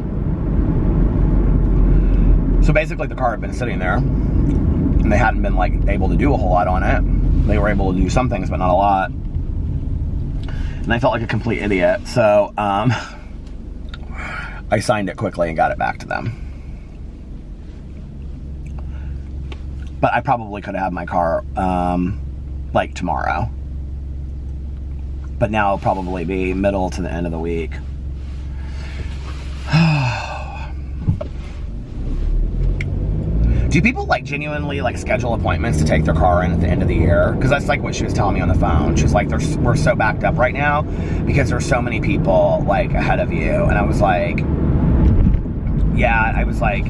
So basically the car had been sitting there and they hadn't been like able to do a whole lot on it. They were able to do some things, but not a lot. And I felt like a complete idiot. So I signed it quickly and got it back to them. But I probably could have my car like tomorrow. But now it'll probably be middle to the end of the week. Do people like genuinely like schedule appointments to take their car in at the end of the year? Because that's like what she was telling me on the phone. She's like, we're so backed up right now because there's so many people like ahead of you. And I was like, yeah, I was like,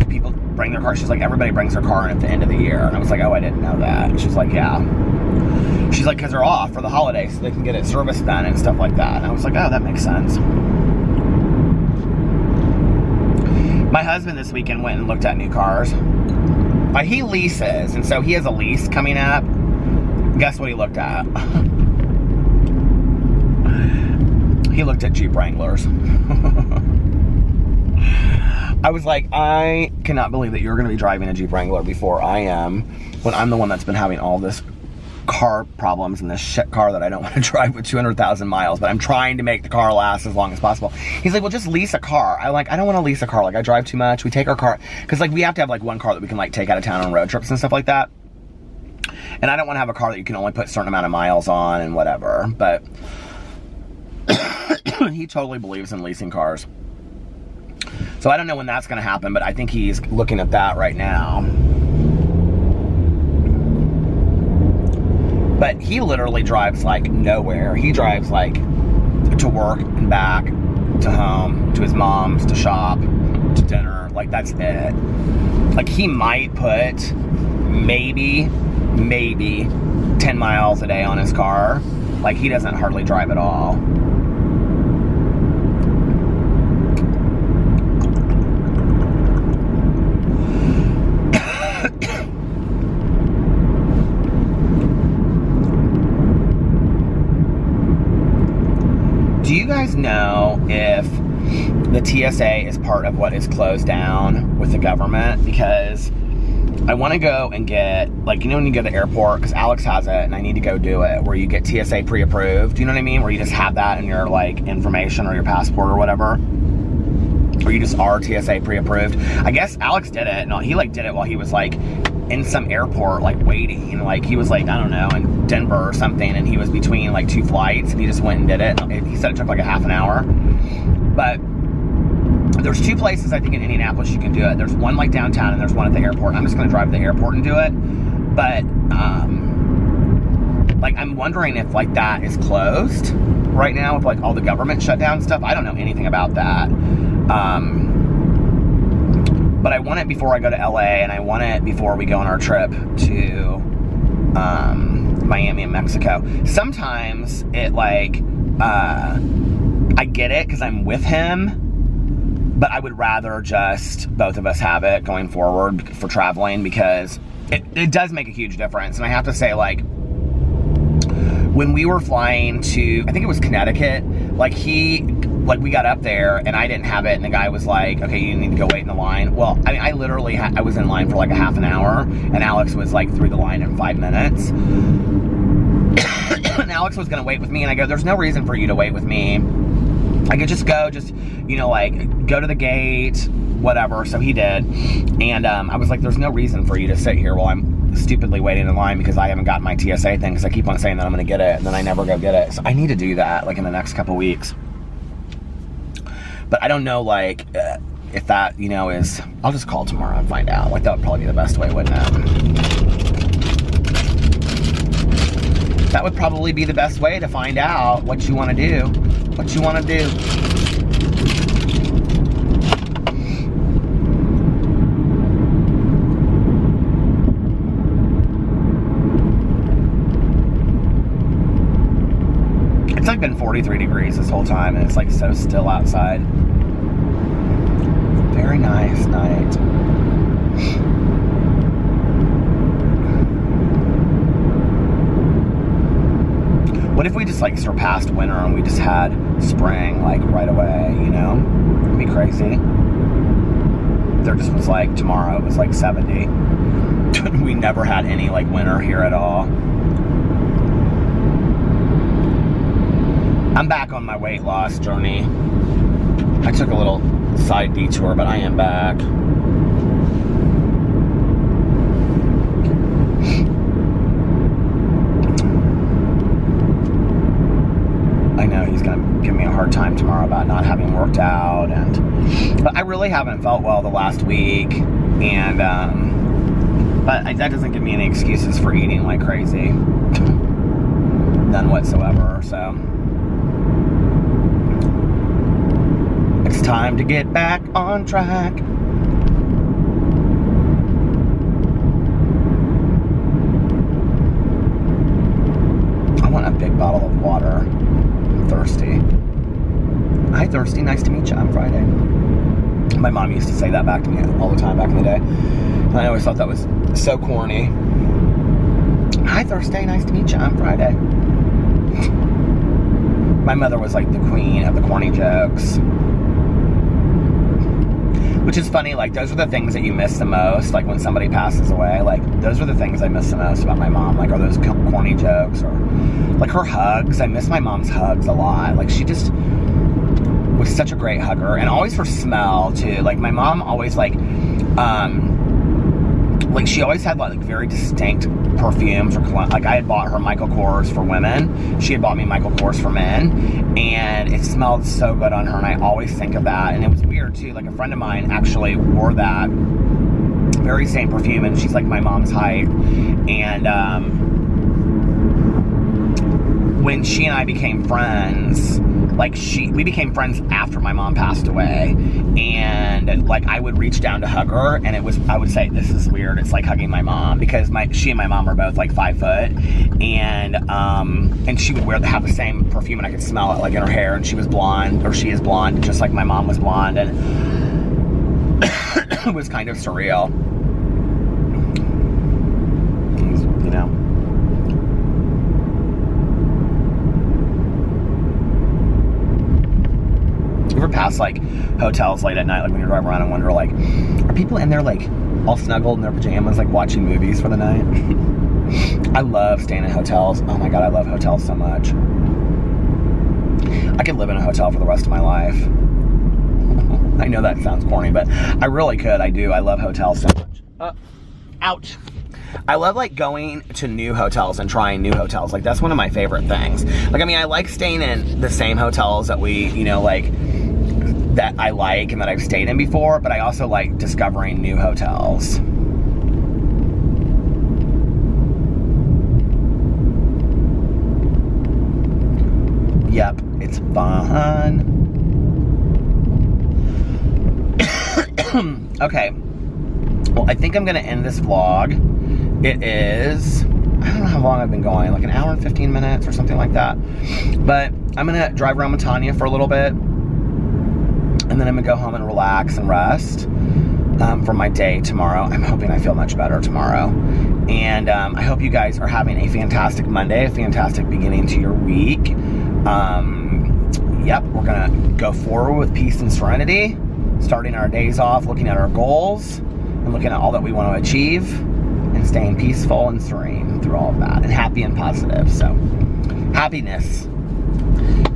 people bring their car. She's like, everybody brings their car in at the end of the year. And I was like, oh, I didn't know that. And she's like, yeah. She's like, because they're off for the holidays so they can get it serviced done and stuff like that. And I was like, oh, that makes sense. My husband this weekend went and looked at new cars. He leases, and so he has a lease coming up. Guess what he looked at? He looked at Jeep Wranglers. I was like, I cannot believe that you're going to be driving a Jeep Wrangler before I am, when I'm the one that's been having all this car problems and this shit car that I don't want to drive with 200,000 miles, but I'm trying to make the car last as long as possible. He's like, well, just lease a car. I'm like, I don't want to lease a car. Like, I drive too much. We take our car, because like we have to have like one car that we can like take out of town on road trips and stuff like that. And I don't want to have a car that you can only put a certain amount of miles on and whatever. But he totally believes in leasing cars. So I don't know when that's going to happen, but I think he's looking at that right now. But he literally drives like nowhere. He drives like to work and back, to home, to his mom's, to shop, to dinner. Like that's it. Like he might put maybe maybe 10 miles a day on his car. Like, he doesn't hardly drive at all. Do you guys know if the TSA is part of what is closed down with the government? Because I want to go and get, like, you know when you go to the airport, because Alex has it, and I need to go do it, where you get TSA pre-approved, you know what I mean? Where you just have that in your, like, information or your passport or whatever. Or you just are TSA pre-approved. I guess Alex did it. No, he, like, did it while he was, like, in some airport, like, waiting. Like, he was, like, I don't know, in Denver or something, and he was between, like, 2 flights, and he just went and did it. He said it took, like, a half an hour. But there's 2 places, I think, in Indianapolis you can do it. There's one, like, downtown, and there's one at the airport. I'm just going to drive to the airport and do it. But, like, I'm wondering if, like, that is closed right now with, like, all the government shutdown stuff. I don't know anything about that. But I want it before I go to LA, and I want it before we go on our trip to Miami and Mexico. Sometimes it, like, I get it because I'm with him, but I would rather just both of us have it going forward for traveling, because it does make a huge difference. And I have to say, like, when we were flying to, I think it was Connecticut, like, we got up there and I didn't have it, and the guy was like, okay, you need to go wait in the line. Well, I mean, I literally I was in line for like a half an hour, and Alex was like through the line in 5 minutes. And Alex was gonna wait with me, and I go, there's no reason for you to wait with me. I could just go, you know, like, go to the gate, whatever. So he did. And I was like, there's no reason for you to sit here while I'm stupidly waiting in line, because I haven't gotten my TSA thing, because I keep on saying that I'm gonna get it, and then I never go get it. So I need to do that, like, in the next couple weeks. But I don't know, like, if that, you know, is... I'll just call tomorrow and find out. Like, that would probably be the best way, wouldn't it? That would probably be the best way to find out what you want to do. What you want to do. It's like been 43 degrees this whole time, and it's like so still outside. Very nice night. What if we just, like, surpassed winter and we just had spring, like, right away, you know? It'd be crazy. There just was, like, tomorrow it was like 70. We never had any, like, winter here at all. I'm back on my weight loss journey. I took a little side detour, but I am back. I know he's gonna give me a hard time tomorrow about not having worked out, but I really haven't felt well the last week, and but that doesn't give me any excuses for eating like crazy. None whatsoever. So it's time to get back on track. I want a big bottle of water. I'm thirsty. Hi, thirsty. Nice to meet you. I'm Friday. My mom used to say that back to me all the time back in the day. And I always thought that was so corny. Hi, Thursday. Nice to meet you. I'm Friday. My mother was like the queen of the corny jokes. Which is funny, like, those are the things that you miss the most, like, when somebody passes away. Like, those are the things I miss the most about my mom. Like, are those corny jokes, or, like, her hugs. I miss my mom's hugs a lot. Like, she just was such a great hugger. And always her smell, too. Like, my mom always, like, she always had, like, very distinct perfumes or cologne. Like, I had bought her Michael Kors for women. She had bought me Michael Kors for men. And it smelled so good on her, and I always think of that. And it was weird, too. Like, a friend of mine actually wore that very same perfume, and she's, like, my mom's height. And when she and I became friends, like, we became friends after my mom passed away, and like, I would reach down to hug her, and I would say, this is weird, it's like hugging my mom, because she and my mom are both like 5 foot, and she would have the same perfume, and I could smell it like in her hair, and she is blonde, just like my mom was blonde, and it was kind of surreal, you know. You ever pass like hotels late at night, like when you're driving around and wonder, like, are people in there like all snuggled in their pajamas, like watching movies for the night? I love staying in hotels. Oh my God, I love hotels so much. I could live in a hotel for the rest of my life. I know that sounds corny, but I really could. I do. I love hotels so much. Ouch. I love like going to new hotels and trying new hotels. Like, that's one of my favorite things. Like, I mean, I like staying in the same hotels that that I like and that I've stayed in before, but I also like discovering new hotels. Yep, it's fun. Okay, well, I think I'm gonna end this vlog. It is, I don't know how long I've been going, like an hour and 15 minutes or something like that, but I'm gonna drive around with Tanya for a little bit, and then I'm gonna go home and relax and rest for my day tomorrow. I'm hoping I feel much better tomorrow, and I hope you guys are having a fantastic Monday, a fantastic beginning to your week. Yep, we're gonna go forward with peace and serenity, starting our days off looking at our goals and looking at all that we want to achieve, and staying peaceful and serene through all of that, and happy and positive. So, happiness.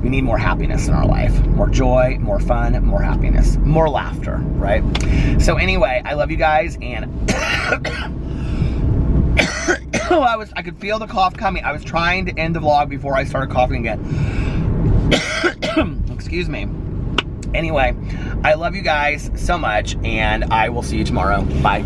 We need more happiness in our life. More joy, more fun, more happiness, more laughter, right? So anyway, I love you guys, and I could feel the cough coming. I was trying to end the vlog before I started coughing again. Excuse me. Anyway, I love you guys so much, and I will see you tomorrow. Bye.